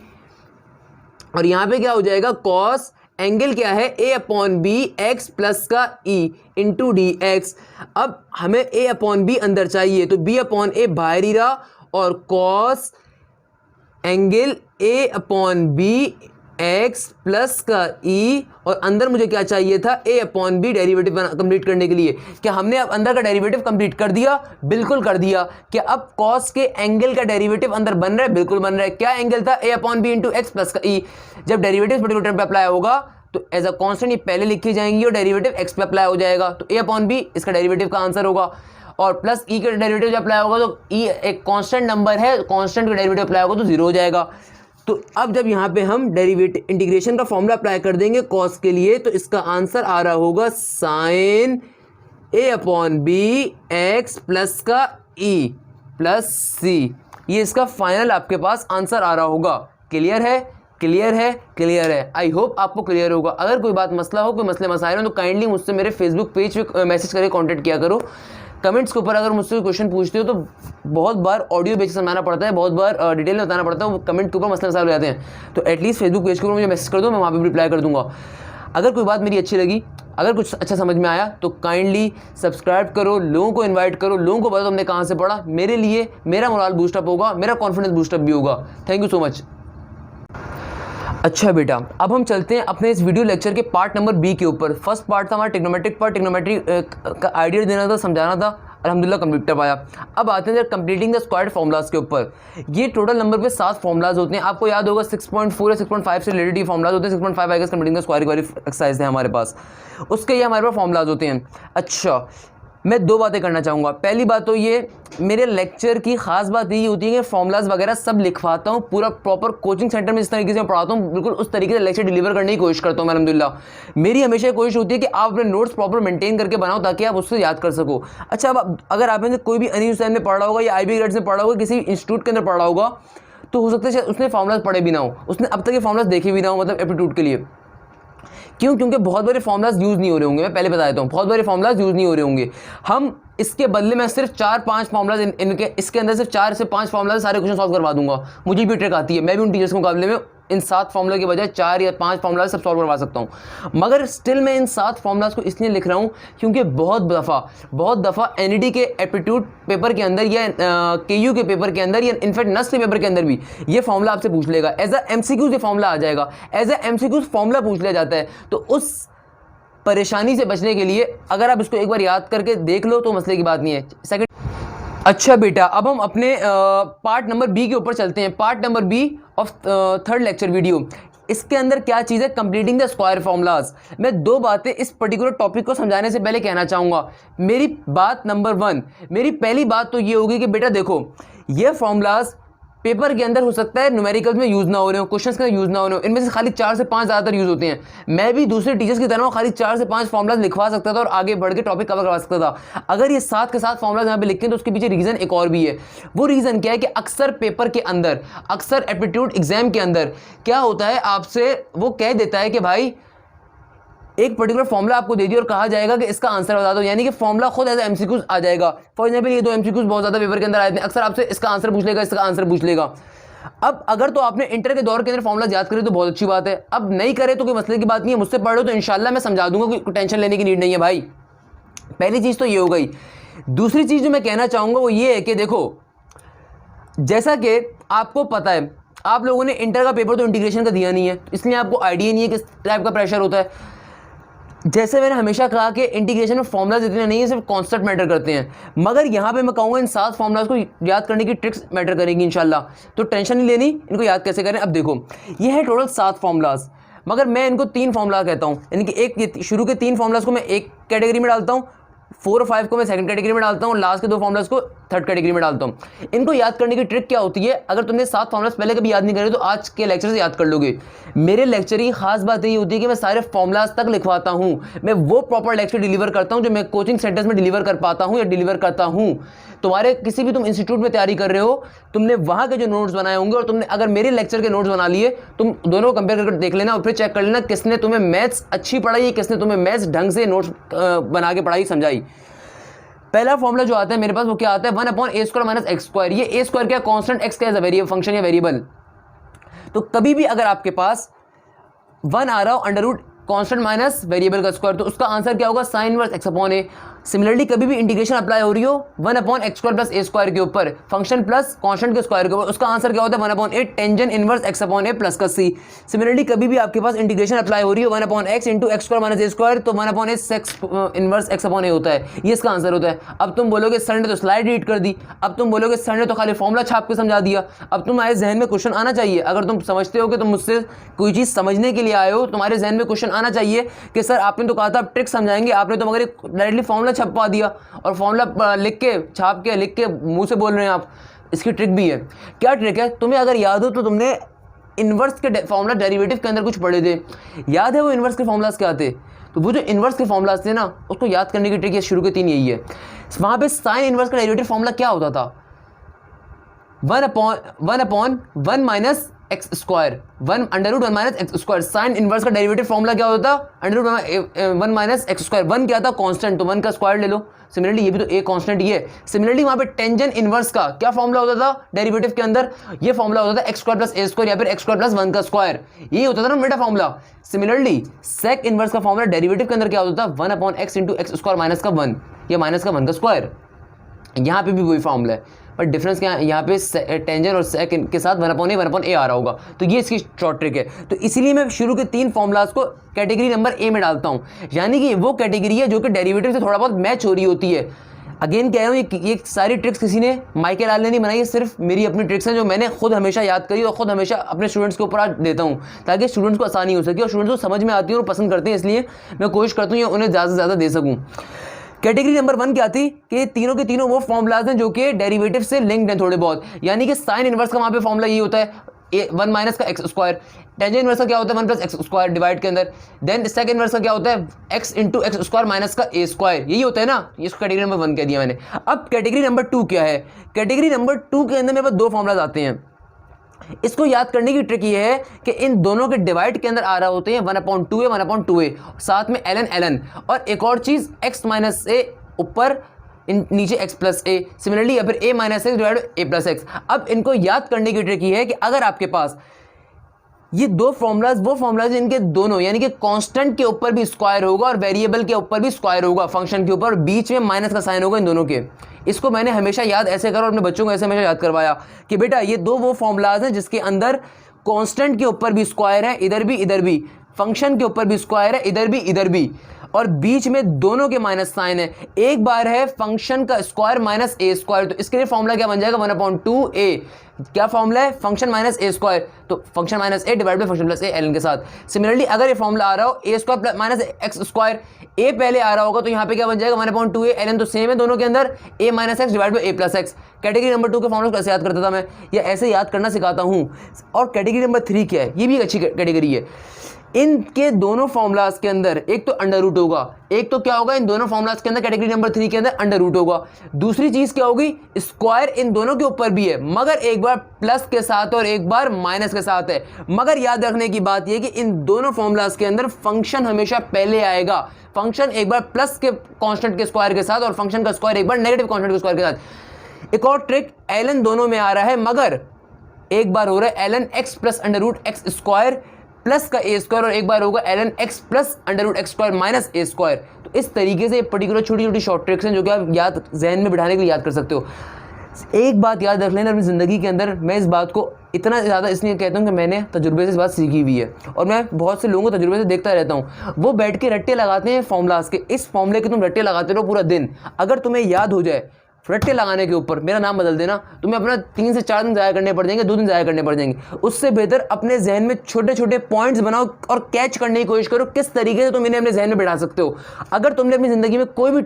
और यहाँ पे क्या हो जाएगा? cos एंगल क्या है? a upon B x plus का e इंटू डी एक्स। अब हमें a अपॉन बी अंदर चाहिए तो b अपॉन a बाहर ही रहा और cos angle a upon B x plus का e, और अंदर मुझे क्या चाहिए था? a upon B derivative complete करने के लिए। क्या हमने अब अंदर का डेरिवेटिव कंप्लीट कर दिया? बिल्कुल कर दिया। क्या अब cos के एंगल का डेरिवेटिव अंदर बन रहा है? बिल्कुल बन रहा है। क्या एंगल था? a upon B into x plus का e। जब डेरिवेटिव पर्टिकुलर टर्म पे अप्लाई होगा तो एज अ कांस्टेंट ये पहले लिखी जाएंगी और डेरिवेटिव x पे अप्लाई हो जाएगा, तो a अपॉन बी इसका डेरिवेटिव का आंसर होगा। और प्लस e का डेरिवेटिव जब अप्लाई होगा तो e एक कांस्टेंट नंबर है, कांस्टेंट का डेरिवेटिव अप्लाई होगा तो 0 हो जाएगा। तो अब जब यहाँ पे हम डेरिवेटिव इंटीग्रेशन का फॉर्मूला अप्लाई कर देंगे cos के लिए तो इसका आंसर आ रहा होगा sine a upon B x plus का e प्लस सी। ये इसका फाइनल आपके पास आंसर आ रहा होगा। क्लियर है? क्लियर है? क्लियर है। आई होप आपको क्लियर होगा। अगर कोई बात मसला हो, कोई मसले मसाइल हो तो काइंडली मुझसे मेरे फेसबुक पेज पे मैसेज करके कांटेक्ट किया करो। कमेंट्स के ऊपर अगर मुझसे क्वेश्चन पूछते हो तो बहुत बार ऑडियो बेस समझाना पड़ता है, बहुत बार डिटेल में बताना पड़ता है, वो कमेंट के ऊपर मसले मसाइल हो जाते हैं। तो एटलीस्ट फेसबुक पेज के ऊपर मुझे मैसेज कर दो, मैं वहाँ पर रिप्लाई कर दूंगा। अगर कोई बात मेरी अच्छी लगी, अगर कुछ अच्छा समझ में आया तो काइंडली सब्सक्राइब करो, लोगों को इन्वाइट करो, लोगों को बताओ तुमने कहाँ से पढ़ा। मेरे लिए मेरा मोरल बूस्टअप होगा, मेरा कॉन्फिडेंस बूस्टअप भी होगा। Thank you so much. अच्छा बेटा, अब हम चलते हैं अपने इस वीडियो लेक्चर के पार्ट नंबर बी के ऊपर। फर्स्ट पार्ट था हमारा टिग्नोमेट्रिक पार्ट, टिग्नोमेट्री का आइडिया देना था, समझाना था, अल्हम्दुलिल्लाह कंप्लीट कर पाया। अब आते हैं कंप्लीटिंग द स्क्वायर्ड फार्मूलाज के ऊपर। ये टोटल नंबर पे 7 फार्मूलाज होते हैं। आपको याद होगा 6.4 या 6.5 से रिलेटेड ये फार्मूलाज होते हैं। 6.5 I guess completing the square वाली एक्सरसाइज है हमारे पास, उसके ये हमारे पास फार्मूलाज होते हैं। अच्छा, मैं 2 बातें करना चाहूँगा। पहली बात तो ये, मेरे लेक्चर की खास बात यही होती है कि फॉर्मूलाज वगैरह सब लिखवाता हूँ, पूरा प्रॉपर कोचिंग सेंटर में जिस तरीके से मैं पढ़ाता हूँ बिल्कुल उस तरीके से लेक्चर डिलीवर करने की कोशिश करता हूँ। अल्हम्दुलिल्लाह मेरी हमेशा कोशिश होती है कि आप अपने नोट्स प्रॉपर मेंटेन करके बनाओ ताकि आप उससे याद कर सको। अच्छा, अब अगर आप में कोई भी अनिल हुसैन में पढ़ रहा होगा या IB ग्रेड्स में पढ़ रहा होगा, किसी इंस्टीट्यूट के अंदर पढ़ रहा होगा, तो हो सकता है उसने फॉर्मूलाज पढ़े भी ना हो, उसने अब तक ये फॉर्मूलाज देखे भी ना हो, मतलब एप्टीट्यूड के लिए। क्यों? क्योंकि बहुत बड़े फॉर्मूलाज यूज़ नहीं हो रहे होंगे। मैं पहले बता देता हूँ, बहुत बड़े फॉर्मूलाज यूज़ नहीं हो रहे होंगे। हम इसके बदले में सिर्फ 4-5 फॉर्मूलाज इनके इसके अंदर सिर्फ 4 से 5 फॉर्मूलाज सारे क्वेश्चन सॉल्व करवा दूंगा। मुझे भी ट्रिक आती है, मैं भी उन टीचर्स के मुकाबले में इन 7 फॉर्मूला के बजाय 4 या 5 फॉर्मूलाज सब सॉल्व करवा सकता हूँ। मगर स्टिल मैं इन 7 फॉर्मूलाज को इसलिए लिख रहा हूँ क्योंकि बहुत दफ़ा NET के एप्टीट्यूड पेपर के अंदर या KU के पेपर के अंदर या इनफैक्ट नस्ट के पेपर के अंदर भी ये फॉर्मूला आपसे पूछ लेगा। एज अ MCQ ये फॉर्मूला आ जाएगा, एज अ MCQ फॉर्मूला पूछ लिया जाता है। तो उस परेशानी से बचने के लिए अगर आप इसको एक बार याद करके देख लो तो मसले की बात नहीं है। सेकंड, अच्छा बेटा, अब हम अपने पार्ट नंबर बी के ऊपर चलते हैं। Part number B of third lecture video. इसके अंदर क्या चीज़ है? Completing the square formulas. मैं 2 बातें इस पर्टिकुलर टॉपिक को समझाने से पहले कहना चाहूँगा। मेरी बात नंबर 1, मेरी पहली बात तो ये होगी कि बेटा देखो, ये फॉर्मूलाज पेपर के अंदर हो सकता है न्यूमेरिकल्स में यूज़ ना हो रहे हो, क्वेश्चंस के अंदर यूज़ ना हो रहे हो, इनमें से खाली 4 से 5 ज़्यादातर यूज़ होते हैं। मैं भी दूसरे टीचर्स की तरह खाली 4 से 5 फॉर्मूलाज लिखवा सकता था और आगे बढ़ के टॉपिक कवर करवा सकता था। अगर ये 7 के 7 फॉर्मूलाज यहाँ पे लिखे तो उसके पीछे रीज़न एक और भी है। वो रीज़न क्या है कि अक्सर पेपर के अंदर, अक्सर एप्टीट्यूड एग्जाम के अंदर क्या होता है, आपसे वो कह देता है कि भाई एक पर्टिकुलर फॉर्मूला आपको दे दिया और कहा जाएगा कि इसका आंसर बता दो, यानी कि फॉर्मूला खुद एज MCQs आ जाएगा। फॉर एग्जाम्पल ये 2 MCQs बहुत ज़्यादा पेपर के अंदर आए थे, अक्सर आपसे इसका आंसर पूछ लेगा, इसका आंसर पूछ लेगा। अब अगर तो आपने इंटर के दौर के अंदर फॉर्मूला याद करे तो बहुत अच्छी बात है, अब नहीं करे तो कोई मसले की बात नहीं है, मुझसे पढ़ लो तो इंशाल्लाह मैं समझा दूंगा, कोई टेंशन लेने की नीड नहीं है भाई। पहली चीज़ तो ये हो गई। दूसरी चीज़ जो मैं कहना चाहूँगा वो ये है कि देखो, जैसा कि आपको पता है आप लोगों ने इंटर का पेपर तो इंटीग्रेशन का दिया नहीं है, इसलिए आपको आइडिया नहीं है किस टाइप का प्रेशर होता है। जैसे मैंने हमेशा कहा कि इंटीग्रेशन में फॉर्मुलाज इतने नहीं है, सिर्फ कॉन्सेप्ट मैटर करते हैं, मगर यहाँ पे मैं कहूँगा इन 7 फॉर्मुलाज को याद करने की ट्रिक्स मैटर करेंगी इंशाल्लाह। तो टेंशन नहीं लेनी, इनको याद कैसे करें। अब देखो ये है टोटल 7 फॉर्मुलाज, मगर मैं इनको 3 फॉर्मुला कहता हूँ, यानी कि एक शुरू के 3 फॉर्मुलाज को मैं एक कैटेगरी में डालता हूँ, 4 और 5 को मैं सेकंड कैटेगरी में डालता हूँ, लास्ट के 2 फॉर्मुलाज को थर्ड कैटेगरी में डालता हूँ। इनको याद करने की ट्रिक क्या होती है, अगर तुमने 7 फॉर्मुलाज पहले कभी याद नहीं करे तो आज के लेक्चर से याद कर लोगे। मेरे लेक्चर की खास बात यही होती है कि मैं सारे फॉर्मुलाज तक लिखवाता हूँ, मैं वो प्रॉपर लेक्चर डिलीवर करता हूँ जो मैं कोचिंग सेंटर्स में डिलीवर कर पाता हूँ या डिलीवर करता हूँ। तुम्हारे किसी भी तुम इंस्टीट्यूट में तैयारी कर रहे हो, तुमने वहाँ के जो नोट्स बनाए होंगे और तुमने अगर मेरे लेक्चर के नोट्स बना लिए, तुम दोनों को कंपेयर करके देख लेना और फिर चेक कर लेना किसने तुम्हें मैथ्स अच्छी पढ़ाई, किसने तुम्हें मैथ्स ढंग से नोट्स बना के पढ़ाई समझाई। पहला फॉर्मूला जो आता है मेरे पास वो क्या आता है, 1/a² माइनस एक्स स्क्वायर। ये a स्क्वायर क्या, कांस्टेंट, x क्या है वेरिएबल, फंक्शन या वेरिएबल। तो कभी भी अगर आपके पास 1 आ रहा हो under root constant minus variable का स्क्वायर, तो उसका आंसर क्या होगा, sine inverse x upon a। Similarly कभी भी इंटीग्रेशन अप्लाई हो रही हो 1/x² प्लस a स्क्वायर के ऊपर, फंक्शन प्लस कांस्टेंट के स्क्वायर के ऊपर, उसका आंसर क्या होता है 1/a tangent inverse x upon a plus का c। सिमिलरली कभी भी आपके पास इंटीग्रेशन अप्लाई हो रही है 1/x into x² minus a square, तो 1/a sex inverse x upon a होता है, ये इसका आंसर होता है। अब तुम बोलोगे सर ने तो स्लाइड रीड कर दी, अब तुम बोलोगे सर ने तो खाली फॉर्मूला छाप के समझा दिया। अब तुम्हारे जहन में क्वेश्चन आना चाहिए, अगर तुम समझते हो कि तुम मुझसे कोई चीज़ समझने के लिए आए हो, तुम्हारे जहन में क्वेश्चन आना चाहिए कि सर आपने तो कहा था आप ट्रिक समझाएंगे, आपने तो मगर डायरेक्टली फॉर्मूला छपवा दिया और फॉर्मूला लिख के छाप के लिख के मुंह से बोल रहे हैं आप। इसकी ट्रिक भी है। क्या ट्रिक है, तुम्हें अगर याद हो तो तुमने इन्वर्स के फॉर्मूला डेरिवेटिव के अंदर कुछ पढ़े थे, याद है वो इन्वर्स के फॉर्मूलाज क्या थे? तो वो जो इन्वर्स के फॉर्मूलाज थे ना, उसको याद करने की ट्रिक ये शुरू के 3 यही है। वहां पे साइन इन्वर्स का डेरिवेटिव फॉर्मूला क्या होता था, 1/1 minus x square, 1 under root 1 minus x square. Sine inverse का डेरिवेटिव फॉर्मूला क्या होता था, under root 1 minus x square. 1 क्या था, कांस्टेंट, तो 1 का स्क्वायर ले लो। सिमिलरली ये भी तो ए कांस्टेंट ही है। सिमिलरली वहां पे टेंजेंट इनवर्स का क्या फॉर्मूला होता था डेरिवेटिव के अंदर, ये फॉर्मूला होता था x² प्लस a स्क्वायर या फिर x² प्लस 1 का स्क्वायर, ये होता था ना मेरा फॉर्मूला। सिमिलरली सेक इनवर्स का फॉर्मूला डेरिवेटिव के अंदर क्या होता था, 1/x into X square minus का 1 या माइनस का 1 का स्क्वायर। यहाँ पे भी वही फॉर्मूला है, पर डिफरेंस क्या है, यहाँ पे टेंजेंट और सेक के साथ 1/a आ रहा होगा, तो ये इसकी शॉर्ट ट्रिक है। तो इसीलिए मैं शुरू के 3 फॉर्मूलाज को कैटेगरी नंबर ए में डालता हूँ, यानी कि वो कैटेगरी है जो कि डेरिवेटिव से थोड़ा बहुत मैच हो रही होती है। अगेन कह रहा हूँ ये सारी ट्रिक्स किसी ने माइकल आल ने नहीं बनाई है, सिर्फ मेरी अपनी ट्रिक्स हैं जो मैंने खुद हमेशा याद करी और खुद हमेशा अपने स्टूडेंट्स के ऊपर आज देता हूँ, ताकि स्टूडेंट्स को आसानी हो सके और स्टूडेंट्स को समझ में आती है और पसंद करते हैं, इसलिए मैं कोशिश करता हूँ उन्हें ज़्यादा से ज़्यादा दे सकूँ। कैटेगरी नंबर 1 क्या थी कि तीनों के तीनों वो फॉर्मुलाज हैं जो कि डेरिवेटिव से लिंक्ड हैं थोड़े बहुत, यानी कि साइन इनवर्स का वहाँ पे फॉर्मूला ये होता है 1 माइनस का एक्स स्क्वायर, टेंजेंट इनवर्स का क्या होता है 1 प्लस एक्स स्क्वायर डिवाइड के अंदर, देन सेकंड इनवर्स का क्या होता है x into X square minus का a स्क्वायर, यही होता है ना। इसको कैटेगरी नंबर 1 कह दिया मैंने। अब कैटेगरी नंबर 2 क्या है, कैटेगरी नंबर 2 के अंदर मेरे पास 2 फॉर्मुलाज आते हैं। इसको याद करने की ट्रिक ये है कि इन दोनों के डिवाइड के अंदर आ रहा होते हैं 1/2a 1/2a, साथ में ln, और एक और चीज x माइनस a ऊपर नीचे x प्लस a, सिमिलरली या फिर a minus x divide a plus x. अब इनको याद करने की ट्रिक ये है कि अगर आपके पास ये 2 फॉर्मुलाज वो फॉर्मुलाज इनके दोनों, यानी कि कांस्टेंट के ऊपर भी स्क्वायर होगा और वेरिएबल के ऊपर भी स्क्वायर होगा, फंक्शन के ऊपर, बीच में माइनस का साइन होगा इन दोनों के। इसको मैंने हमेशा याद ऐसे करा और अपने बच्चों को ऐसे हमेशा याद करवाया कि बेटा ये 2 वो फॉर्मुलाज हैं जिसके अंदर कांस्टेंट के ऊपर भी स्क्वायर है, इधर भी, फंक्शन के ऊपर भी स्क्वायर है, इधर भी, और बीच में दोनों के माइनस साइन है। एक बार है फंक्शन का स्क्वायर माइनस a स्क्वायर, तो इसके लिए फॉर्मूला क्या बन जाएगा 1/2a। क्या फॉर्मूला है, फंक्शन माइनस a स्क्वायर, तो function minus a divide by function plus a ln के साथ। सिमिलरली अगर ये फॉर्मूला आ रहा हो a square plus minus x square, a पहले आ रहा होगा तो यहाँ पे क्या बन जाएगा 1/2a ln, तो सेम है दोनों के अंदर, a minus x divide by a plus x. Category number 2 के फॉर्मूला कैसे याद करता था मैं, या ऐसे याद करना सिखाता हूँ। और कैटेगरी नंबर 3 क्या है, ये भी एक अच्छी कैटेगरी है। इनके दोनों फॉर्मुलाज के अंदर एक तो अंडर रूट होगा, एक तो क्या होगा इन दोनों फॉर्मुलाज के अंदर कैटेगरी नंबर 3 के अंदर अंडर रूट होगा। दूसरी चीज क्या होगी, स्क्वायर इन दोनों के ऊपर भी है, मगर एक बार प्लस के साथ और एक बार माइनस के साथ है। मगर याद रखने की बात यह कि इन दोनों फॉर्मुलाज के अंदर फंक्शन हमेशा पहले आएगा, फंक्शन एक बार प्लस के कांस्टेंट के स्क्वायर के साथ और फंक्शन का स्क्वायर एक बार नेगेटिव कांस्टेंट के स्क्वायर के साथ। एक और ट्रिक ln दोनों में आ रहा है, मगर एक बार हो रहा है ln x plus under root X square plus का ए स्क्वायर, और एक बार होगा ln x plus under root X square minus A square. तो इस तरीके से पर्टिकुलर छोटी छोटी शॉर्ट ट्रिक्स हैं जो कि आप याद जहन में बिठाने के लिए याद कर सकते हो। एक बात याद रख लेना अपनी ज़िंदगी के अंदर, मैं इस बात को इतना ज़्यादा इसलिए कहता हूँ कि मैंने तजुर्बे से इस बात सीखी हुई है और मैं बहुत से लोगों को तजुर्बे से देखता रहता हूँ। वो बैठ के रट्टे लगाते हैं फॉर्मूलाज के, इस फॉर्मूले के तुम रट्टे लगाते रहो पूरा दिन, अगर तुम्हें याद हो जाए रट्टे लगाने के ऊपर मेरा नाम बदल देना, तुम्हें अपना 3 से 4 दिन ज़ाया करने पड़ जाएंगे, 2 दिन ज़ाया करने पड़ जाएंगे। उससे बेहतर अपने जहन में छोटे छोटे पॉइंट्स बनाओ और कैच करने की कोशिश करो किस तरीके से तुम इन्हें अपने जहन में बिठा सकते हो। अगर तुमने अपनी ज़िंदगी में कोई भी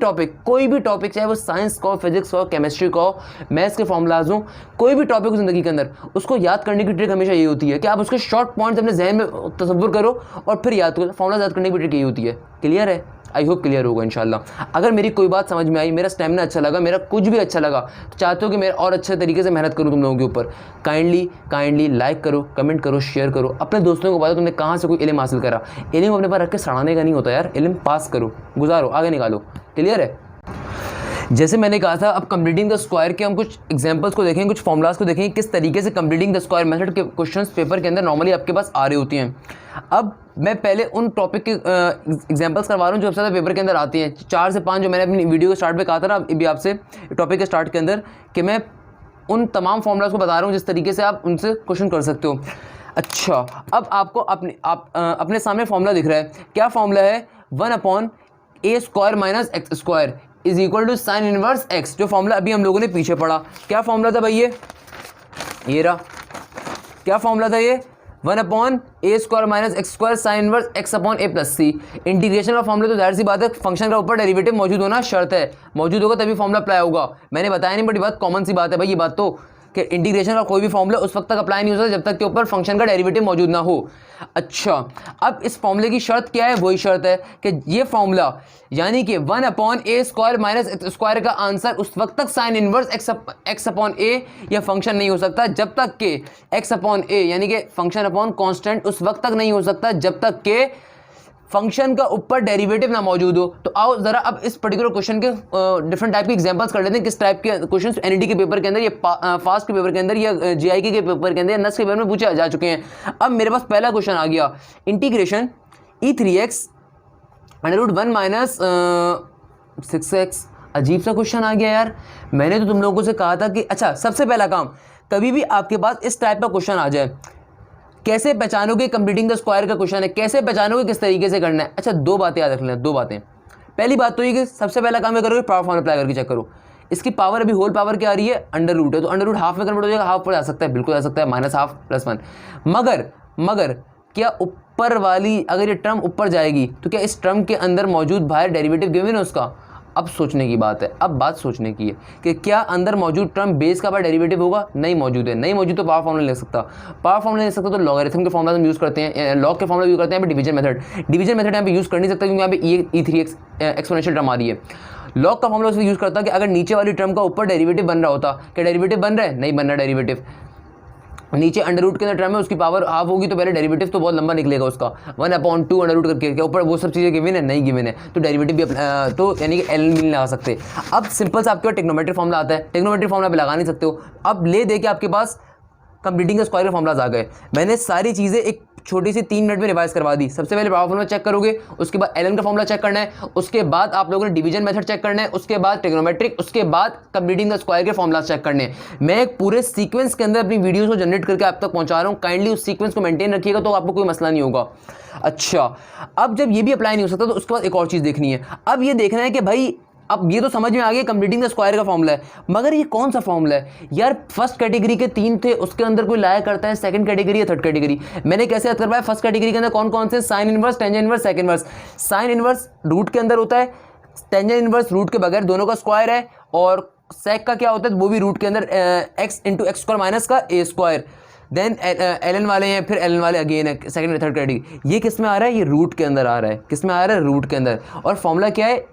टॉपिक चाहे वो साइंस का हो, फिजिक्स का हो, केमिस्ट्री का हो, मैथ्स के फॉर्मूलाज हो, कोई भी टॉपिक हो ज़िंदगी के अंदर, उसको याद करने की ट्रिक हमेशा ये होती है कि आप उसके शॉर्ट पॉइंट्स अपने जहन में तसव्वुर करो और फिर याद करो। फॉर्मूला याद करने की ट्रिक यही होती है। क्लियर है? आई होप क्लियर होगा इंशाल्लाह। अगर मेरी कोई बात समझ में आई, मेरा स्टेमिना अच्छा लगा, मेरा कुछ भी अच्छा लगा, तो चाहते हो कि मैं और अच्छे तरीके से मेहनत करूं तुम लोगों के ऊपर, काइंडली लाइक करो, कमेंट करो, शेयर करो, अपने दोस्तों को बताओ तुमने कहाँ से कोई इल्म हासिल करा। इल्म अपने पास रख के सड़ाने का नहीं होता यार, इल्म पास करो, गुजारो, आगे निकालो। क्लियर है? जैसे मैंने कहा था, अब कंप्लीटिंग द स्क्वायर के हम कुछ एग्जांपल्स को देखेंगे, कुछ फॉर्मूलाज को देखेंगे किस तरीके से कंप्लीटिंग द स्क्वायर मेथड के क्वेश्चंस पेपर के अंदर नॉर्मली आपके पास आ रही होती हैं। अब मैं पहले उन टॉपिक के एग्जांपल्स करवा रहा हूँ जो सबसे ज़्यादा पेपर के अंदर आती हैं, 4 से 5 जो मैंने अपनी वीडियो के स्टार्ट में कहा था ना अभी आपसे टॉपिक के स्टार्ट के अंदर, कि मैं उन तमाम फॉर्मूलाज को बता रहा हूँ जिस तरीके से आप उनसे क्वेश्चन कर सकते हो। अच्छा, अब आपको अपने सामने फॉर्मूला दिख रहा है। क्या फॉर्मूला है? 1/a square minus x square is equal to sine inverse x, जो फॉर्मूला अभी हम लोगों ने पीछे पढ़ा। क्या फॉर्मूला था भाई? ये रहा। क्या फॉर्मूला था ये? 1/a square minus x square sine inverse x upon a plus C. Integration का फॉर्मूला तो जाहिर सी बात है फंक्शन का ऊपर डेरिवेटिव मौजूद होना शर्त है, मौजूद होगा तभी फॉर्मूला अप्लाई होगा। मैंने बताया नहीं, बट ये बात कॉमन सी बात है भाई, ये बात तो कि इंटीग्रेशन का कोई भी फॉर्मूला उस वक्त तक अप्लाई नहीं हो सकता जब तक के ऊपर फंक्शन का डेरिवेटिव मौजूद ना हो। अच्छा, अब इस फॉर्मूले की शर्त क्या है? वही शर्त है कि ये फॉर्मूला यानी कि 1/a square minus x square का आंसर उस वक्त तक साइन इनवर्स एक्स अपॉन ए या फंक्शन नहीं हो सकता जब तक के एक्स अपॉन ए यानी कि फंक्शन अपॉन कांस्टेंट उस वक्त तक नहीं हो सकता जब तक के फंक्शन का ऊपर डेरिवेटिव ना मौजूद हो। तो आओ जरा अब इस पर्टिकुलर क्वेश्चन के डिफरेंट टाइप के एग्जांपल्स कर लेते हैं, किस टाइप के क्वेश्चंस एनईटी के पेपर के अंदर या फास्ट के पेपर के अंदर या जीआईके के पेपर के अंदर या नस के पेपर में पूछे जा चुके हैं। अब मेरे पास पहला क्वेश्चन आ गया, integration e3x under √1 minus 6x। अजीब सा क्वेश्चन आ गया यार। मैंने तो तुम लोगों से कहा था कि अच्छा, सबसे पहला काम, कभी भी आपके पास इस टाइप का क्वेश्चन आ जाए, कैसे पहचानोगे? कंप्लीटिंग द स्क्वायर का क्वेश्चन है, कैसे पहचानोगे, किस तरीके से करना है। अच्छा, 2 बातें याद रख लेना, 2 बातें। पहली बात तो ये कि सबसे पहला काम ये करोगे, पावर फॉर्मूला अप्लाई करके चेक करो। इसकी पावर अभी होल पावर क्या आ रही है? अंडर रूट है, तो अंडर रूट हाफ में कन्वर्ट हो जाएगा, हाफ पर आ सकता है, बिल्कुल आ सकता है, -½ + 1। मगर क्या ऊपर वाली अगर ये टर्म ऊपर जाएगी तो क्या इस टर्म के अंदर मौजूद बाहर डेरिवेटिव गिवन है उसका? अब सोचने की बात है, अब बात सोचने की है कि क्या अंदर मौजूद टर्म बेस का बाहर डेरिवेटिव होगा? नहीं मौजूद है, नहीं मौजूद तो पावर फॉर्मूला ले सकता, पावर फॉर्मूला ले सकता तो लॉगरिथम के फॉर्मूला हम यूज़ करते हैं, लॉग के फॉर्मूला यूज़ करते हैं, डिवीजन मेथड यहाँ पे यूज़ कर नहीं सकता क्योंकि यहाँ पे e3x एक्सपोनेंशियल टर्म आ रही है। लॉग का फॉर्मूला उसमें यूज़ करता कि अगर नीचे वाली टर्म का ऊपर डेरिवेटिव बन रहा होता, क्या डेरिवेटिव बन रहा है? नहीं बन रहा डेरिवेटिव। नीचे अंडर रूट के अंदर टर्म है, उसकी पावर हाफ होगी तो पहले डेरिवेटिव तो बहुत लंबा निकलेगा उसका, 1/2 अंडर रूट करके, क्या ऊपर वो सब चीज़ें गिवन है? नहीं गिवन है, तो डेरिवेटिव भी तो यानी कि एल नहीं लगा सकते। अब सिंपल सा आपके पास टेक्नोमेट्री फॉर्मूला आता है, टेक्नोमेट्री फॉर्मूला पे लगा नहीं सकते हो। अब ले दे के आपके पास कंप्लीटिंग द स्क्वायर के फॉर्मूलाज आ गए। मैंने सारी चीज़ें एक छोटी सी 3 मिनट में रिवाइज करवा दी। सबसे पहले पावर फॉर्मूला चेक करोगे, उसके बाद एलन का फॉर्मूला चेक करना है, उसके बाद आप लोगों ने डिवीजन मेथड चेक करना है, उसके बाद ट्रिग्नोमेट्रिक, उसके बाद कंप्लीटिंग द स्क्वायर के फॉर्मूलाज चेक करने हैं। मैं एक पूरे सीक्वेंस के अंदर अपनी वीडियोस को जनरेट करके आप तक पहुंचा रहा हूं, काइंडली उस सीक्वेंस को मेंटेन रखिएगा तो आपको कोई मसला नहीं होगा। अच्छा, अब जब ये भी अप्लाई नहीं हो सकता तो उसके बाद एक और चीज़ देखनी है। अब ये देखना है कि भाई अब ये तो समझ में आ गया कंप्लीटिंग द स्क्वायर का फॉर्मूला है, मगर ये कौन सा फॉर्मूला है यार? फर्स्ट कैटेगरी के 3 थे, उसके अंदर कोई लाया करता है सेकंड कैटेगरी या थर्ड कैटेगरी। मैंने कैसे याद करवाया? फर्स्ट कैटेगरी के अंदर कौन कौन से? Sine inverse, tangent inverse, sec inverse. Sine inverse root के अंदर होता है, टेंजेंट इनवर्स रूट के बगैर दोनों का स्क्वायर है, और सेक का क्या होता है? वो भी रूट के अंदर x × x स्क्वायर माइनस का a स्क्वायर। देन एल वाले हैं, फिर एल वाले अगेन है सेकंड थर्ड कैटेगरी। ये किस में आ रहा है? ये रूट के अंदर आ रहा है। किस में आ रहा है? रूट के अंदर। और फॉर्मूला क्या है?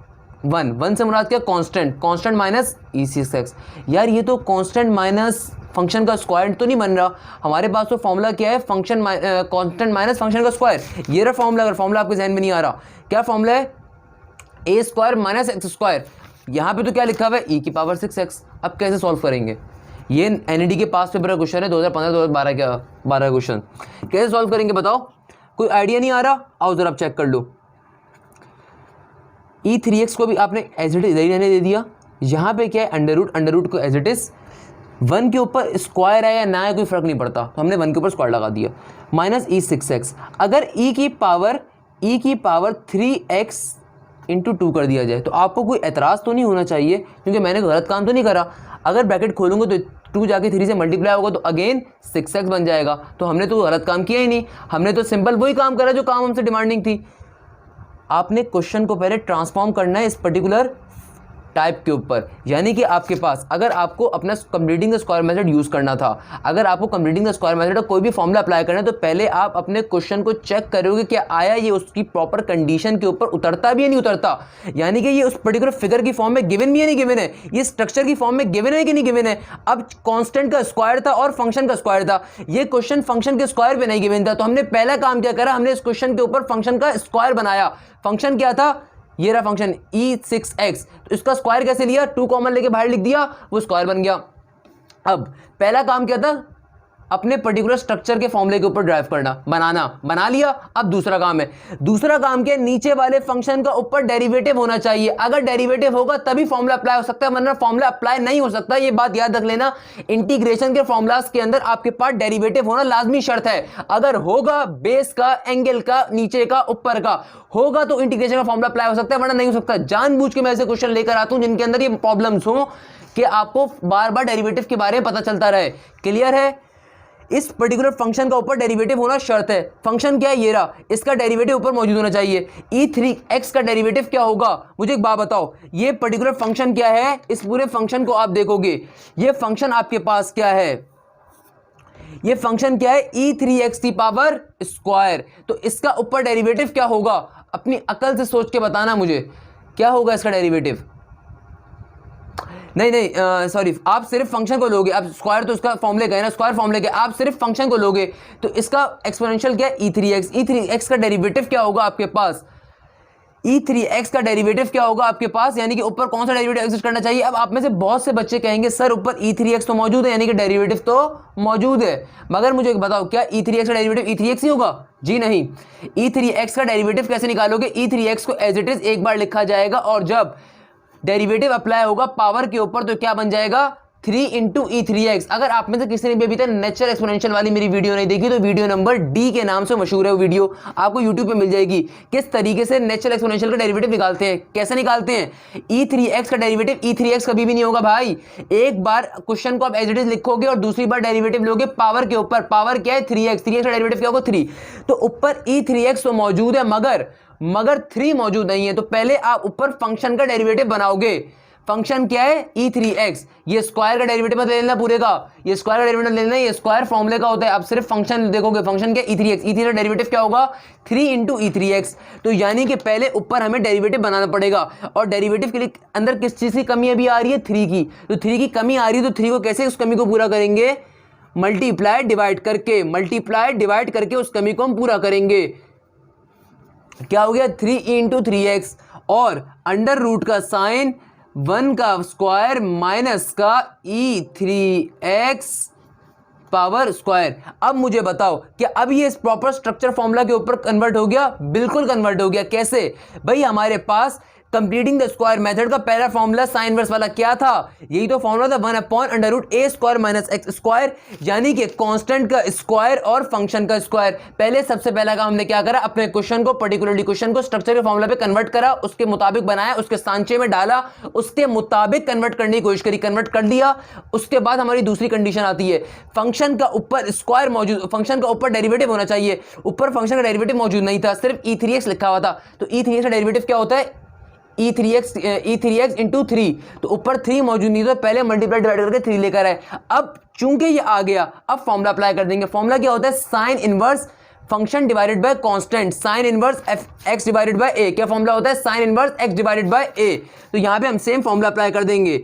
1 से मुराद क्या? Constant minus e6x। यार ये तो कांस्टेंट माइनस फंक्शन का स्क्वायर तो नहीं बन रहा हमारे पास। तो फॉर्मूला क्या है? फंक्शन कांस्टेंट माइनस फंक्शन का स्क्वायर। ये रहा फॉर्मूला। अगर फॉर्मूला आपके जहन में नहीं आ रहा, क्या फॉर्मूला है? a square minus x square. यहाँ पे तो क्या लिखा हुआ है? e⁻6x। अब कैसे सॉल्व करेंगे? ये एनईडी के पास पेपर का क्वेश्चन है 2015-2012 का 12 क्वेश्चन। कैसे सॉल्व करेंगे बताओ, कोई आइडिया नहीं आ रहा? आओ जरा आप चेक कर लो। E3x को भी आपने एज इट इज रहने दे दिया। यहाँ पे क्या है, अंडर रूट को एज इट इज 1 के ऊपर स्क्वायर है या ना है कोई फर्क नहीं पड़ता, तो हमने 1 के ऊपर स्क्वायर लगा दिया। माइनस E6x, अगर e की पावर 3x इंटू 2 कर दिया जाए तो आपको कोई एतराज़ तो नहीं होना चाहिए, क्योंकि मैंने गलत काम तो नहीं करा। अगर ब्रैकेट खोलूंगा तो 2 जाके 3 से मल्टीप्लाई होगा तो अगेन 6x बन जाएगा, तो हमने तो गलत काम किया ही नहीं, हमने तो सिंपल वही काम करा जो काम हमसे डिमांडिंग थी। आपने क्वेश्चन को पहले ट्रांसफॉर्म करना है इस पर्टिकुलर टाइप के ऊपर, यानी कि आपके पास अगर आपको अपना completing the square method use करना था, अगर आपको कंप्लीटिंग द स्क्वायर मेथड का कोई भी फॉर्मूला अप्लाई करना है, तो पहले आप अपने क्वेश्चन को चेक करोगे कि आया ये उसकी प्रॉपर कंडीशन के ऊपर उतरता भी है नहीं उतरता, यानी कि ये उस पर्टिकुलर फिगर की फॉर्म में गिवन भी है नहीं गिवन है, ये स्ट्रक्चर की फॉर्म में गिवन है कि नहीं गिवन है। अब कॉन्स्टेंट का स्क्वायर था और फंक्शन का स्क्वायर था, ये क्वेश्चन फंक्शन के स्क्वायर पे नहीं गिवन था, तो हमने पहला काम क्या करा, हमने इस क्वेश्चन के ऊपर फंक्शन का स्क्वायर बनाया। फंक्शन क्या था, ये रहा फंक्शन E6x, तो इसका स्क्वायर कैसे लिया, 2 कॉमन लेके बाहर लिख दिया, वो स्क्वायर बन गया। अब पहला काम क्या था, अपने पर्टिकुलर स्ट्रक्चर के फॉर्मूले के ऊपर ड्राइव करना, बना लिया। अब दूसरा काम है, दूसरा काम क्या है, नीचे वाले फंक्शन का ऊपर डेरिवेटिव होना चाहिए, अगर डेरिवेटिव होगा तभी फॉर्मूला अप्लाई हो सकता है, वरना फॉर्मूला अप्लाई नहीं हो सकता। ये बात याद रख लेना, इंटीग्रेशन के फॉर्मूलाज के अंदर आपके पास डेरिवेटिव होना लाजमी शर्त है। अगर होगा बेस का, एंगल का, नीचे का, ऊपर का होगा तो इंटीग्रेशन का फॉर्मूला अप्लाई हो सकता है, वरना नहीं हो सकता। जानबूझ के मैं ऐसे क्वेश्चन लेकर आता हूं जिनके अंदर ये प्रॉब्लम्स हो कि आपको बार बार डेरिवेटिव के बारे में पता चलता रहे। क्लियर है? इस पर्टिकुलर फंक्शन का ऊपर डेरिवेटिव होना शर्त है। फंक्शन क्या है, ये रहा, इसका डेरिवेटिव ऊपर मौजूद होना चाहिए। E3x का डेरिवेटिव क्या होगा, मुझे एक बात बताओ, ये पर्टिकुलर फंक्शन क्या है, इस पूरे फंक्शन को आप देखोगे, ये फंक्शन आपके पास क्या है, ये फंक्शन क्या है, E3x की पावर स्क्वायर, तो इसका ऊपर डेरिवेटिव क्या होगा, अपनी अकल से सोच के बताना मुझे, क्या होगा इसका डेरिवेटिव। नहीं सॉरी, आप सिर्फ फंक्शन को लोगे, आप स्क्वायर तो उसका फॉर्मूले का है ना, स्क्वायर फॉर्मूले के, आप सिर्फ फंक्शन को लोगे तो इसका एक्सपोनेंशियल क्या है, E3x का डेरिवेटिव क्या होगा आपके पास, E3x का डेरिवेटिव क्या होगा आपके पास, यानी कि ऊपर कौन सा डेरिवेटिव एग्जिस्ट करना चाहिए। अब आप में से बहुत से बच्चे कहेंगे सर ऊपर E3x तो मौजूद है, यानी कि डेरिवेटिव तो मौजूद है, मगर मुझे बताओ क्या E3x का डेरिवेटिव E3x ही होगा? जी नहीं। E3x का डेरिवेटिव कैसे निकालोगे, E3x को एज इट इज एक बार लिखा जाएगा और जब डेरिवेटिव अप्लाई होगा पावर के ऊपर तो क्या बन जाएगा, 3 इंटू E3x। अगर आप में से किसी ने भी अभी तक नेचुरल एक्सपोनेंशियल वाली मेरी वीडियो नहीं देखी तो वीडियो नंबर D के नाम से मशहूर है वो वीडियो, आपको YouTube पे मिल जाएगी, किस तरीके से नेचुरल एक्सपोनेंशियल का डेरिवेटिव निकालते हैं, कैसे निकालते हैं। E3x का डेरिवेटिव E3x कभी भी नहीं होगा भाई, एक बार क्वेश्चन को आप एज इट इज लिखोगे और दूसरी बार डेरिवेटिव लोगे पावर के ऊपर, पावर क्या है 3x, 3x का डेरिवेटिव क्या होगा 3, तो ऊपर E3x तो मौजूद है मगर 3 मौजूद नहीं है, तो पहले आप ऊपर फंक्शन का डेरिवेटिव बनाओगे। फंक्शन क्या है E3x, ये स्क्वायर का डेरिवेटिव मत ले लेना पूरे का, ये स्क्वायर का डेरिवेटिव ले लेना, ये स्क्वायर फॉर्मूले का होता है। आप सिर्फ फंक्शन देखोगे, फंक्शन क्या E3x, E3 का डेरिवेटिव क्या होगा 3 इंटू E3x, तो यानी कि पहले ऊपर हमें डेरिवेटिव बनाना पड़ेगा। और डेरिवेटिव के लिए अंदर किस चीज की कमी अभी आ रही है, 3 की, तो 3 की कमी आ रही है, तो 3 को कैसे उस कमी को पूरा करेंगे, मल्टीप्लाई डिवाइड करके उस कमी को हम पूरा करेंगे। क्या हो गया 3 इंटू 3x और अंडर रूट का साइन 1 का स्क्वायर माइनस का E3x पावर स्क्वायर। अब मुझे बताओ कि अब ये इस प्रॉपर स्ट्रक्चर फॉर्मूला के ऊपर कन्वर्ट हो गया, बिल्कुल कन्वर्ट हो गया। कैसे भाई, हमारे पास कंप्लीटिंग द स्क्वायर मेथड का पहला फॉर्मूला साइन इनवर्स वाला क्या था, यही तो फॉर्मूला था 1/√a square minus x square, यानी कि कांस्टेंट का स्क्वायर और फंक्शन का स्क्वायर। पहले सबसे पहला काम हमने क्या करा, अपने क्वेश्चन को पर्टिकुलरली क्वेश्चन को स्ट्रक्चर के फॉर्मूला पे कन्वर्ट करा, उसके मुताबिक बनाया, उसके सांचे में डाला, उसके मुताबिक कन्वर्ट करने की कोशिश करी, कन्वर्ट कर दिया। उसके बाद हमारी दूसरी कंडीशन आती है, फंक्शन का ऊपर स्क्वायर मौजूद, फंक्शन का ऊपर डेरिवेटिव होना चाहिए। ऊपर फंक्शन का डेरिवेटिव मौजूद नहीं था, सिर्फ E3x लिखा हुआ था, तो E3x का डेरिवेटिव क्या होता है, E3x इंटू 3, तो ऊपर 3 मौजूद नहीं था, पहले मल्टीप्लाई डिवाइड करके 3 लेकर आए। अब चूंकि ये आ गया, अब फॉर्मूला अप्लाई कर देंगे। फॉर्मूला क्या होता है, sine inverse function divided by constant, sign inverse x divided by a। क्या फॉर्मूला होता है, sign inverse x divided by a। तो यहां पे हम सेम फॉर्मूला अप्लाई कर देंगे।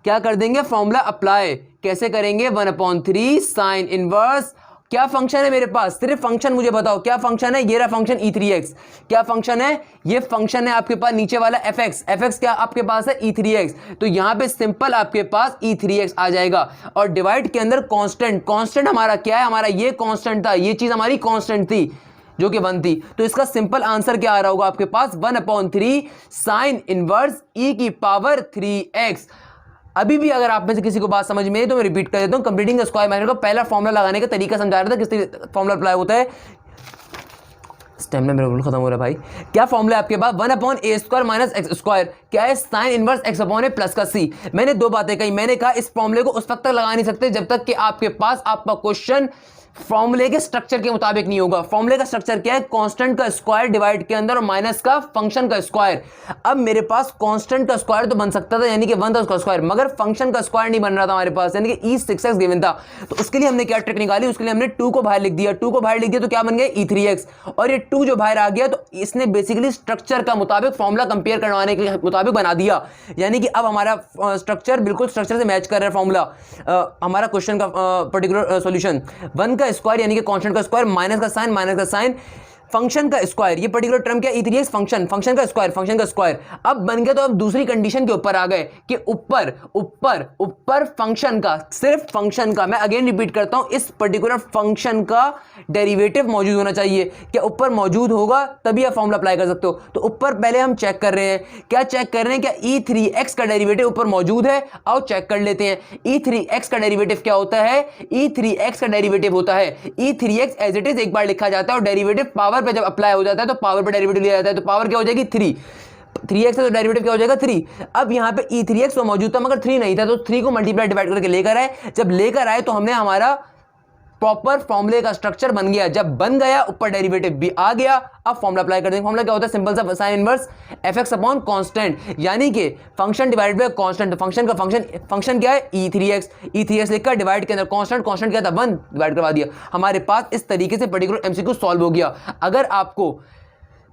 क्या कर देंगे, फॉर्मूला अप्लाई कैसे करेंगे, 1/3 साइन इनवर्स क्या फंक्शन है मेरे पास, सिर्फ फंक्शन मुझे बताओ क्या फंक्शन है। ये रहा फंक्शन e3x, क्या फंक्शन है, ये फंक्शन है आपके पास नीचे वाला fx, fx क्या आपके पास है e3x, तो यहां पे सिंपल आपके पास e3x आ जाएगा। और डिवाइड के अंदर कांस्टेंट, कांस्टेंट हमारा क्या है, हमारा ये कांस्टेंट था, ये चीज हमारी कांस्टेंट थी जो कि 1 थी। तो इसका सिंपल आंसर क्या आ रहा होगा आपके पास, 1/3 साइन इनवर्स e की पावर 3x। अभी भी अगर आप में से किसी को बात समझ में आई तो मैं रिपीट कर देता हूं। कंप्लीटिंग स्क्वायर मेथड का पहला फॉर्मूला लगाने का तरीका समझा रहा था, किस फॉर्मूला अप्लाई होता है। स्टेमिना मेरा बिल्कुल खत्म हो रहा है भाई। क्या फॉर्मूला है आपके पास, 1/a² माइनस एक्स स्क्वायर, क्या है साइन इनवर्स x/a प्लस का c। मैंने दो बातें कही, मैंने कहा इस फॉर्मूले को उस वक्त तक लगा नहीं सकते जब तक कि आपके पास आपका क्वेश्चन फॉर्मूले के स्ट्रक्चर के मुताबिक नहीं होगा। फॉर्मूले का स्ट्रक्चर क्या है, कांस्टेंट का स्क्वायर डिवाइड के अंदर और माइनस का फंक्शन का स्क्वायर। अब मेरे पास कांस्टेंट का स्क्वायर तो बन सकता था यानी कि 1 था उसका स्क्वायर, मगर फंक्शन का स्क्वायर नहीं बन रहा था हमारे पास यानी कि e6x गिवन था। तो उसके लिए हमने क्या ट्रिक निकाली, उसके लिए हमने 2 को बाहर लिख दिया, 2 को बाहर लिख दिया तो क्या बन गया e3x, और ये 2 जो बाहर आ गया तो इसने बेसिकली स्ट्रक्चर का मुताबिक फॉर्मूला कंपेयर करवाने के मुताबिक बना दिया। यानी कि अब हमारा स्ट्रक्चर बिल्कुल स्ट्रक्चर से मैच कर रहा है फॉर्मूला, हमारा क्वेश्चन का पर्टिकुलर सॉल्यूशन। 1 का स्क्वायर यानी कि कांस्टेंट का स्क्वायर माइनस का साइन फंक्शन का स्क्वायर, ये पर्टिकुलर टर्म क्या e3x फंक्शन, फंक्शन का स्क्वायर। अब बन गया तो अब दूसरी कंडीशन के ऊपर आ गए कि ऊपर फंक्शन का, सिर्फ फंक्शन का, मैं अगेन रिपीट करता हूं, इस पर्टिकुलर फंक्शन का डेरिवेटिव मौजूद होना चाहिए। क्या ऊपर मौजूद होगा तभी आप फॉर्मूला अप्लाई कर सकते हो। तो ऊपर पहले हम चेक कर रहे हैं, क्या चेक कर रहे हैं, क्या e3x का डेरिवेटिव ऊपर मौजूद है। आओ चेक कर लेते हैं। e3x का डेरिवेटिव क्या होता है, e3x का डेरिवेटिव होता है e3x एज इट इज एक बार लिखा जाता है और डेरिवेटिव पावर पे जब अप्लाई हो जाता है तो पावर पे डेरिवेटिव लिया जाता है। तो पावर क्या हो जाएगी 3x है तो डेरिवेटिव क्या हो जाएगा 3। अब यहां पे e3x तो मौजूद था मगर 3 नहीं था तो 3 को मल्टीप्लाई डिवाइड करके लेकर आए। जब लेकर आए तो हमने हमारा प्रॉपर फॉर्मूले का स्ट्रक्चर बन गया। जब बन गया ऊपर डेरिवेटिव भी आ गया, अब फॉर्मूला अप्लाई कर देंगे। फॉर्मूला क्या होता है, सिंपल सा sine inverse fx upon constant, यानी कि function divide by constant. Function का फंक्शन क्या है e3x लिखकर डिवाइड के अंदर कांस्टेंट क्या था 1 डिवाइड करवा दिया। हमारे पास इस तरीके से पर्टिकुलर एमसीक्यू सॉल्व हो गया। अगर आपको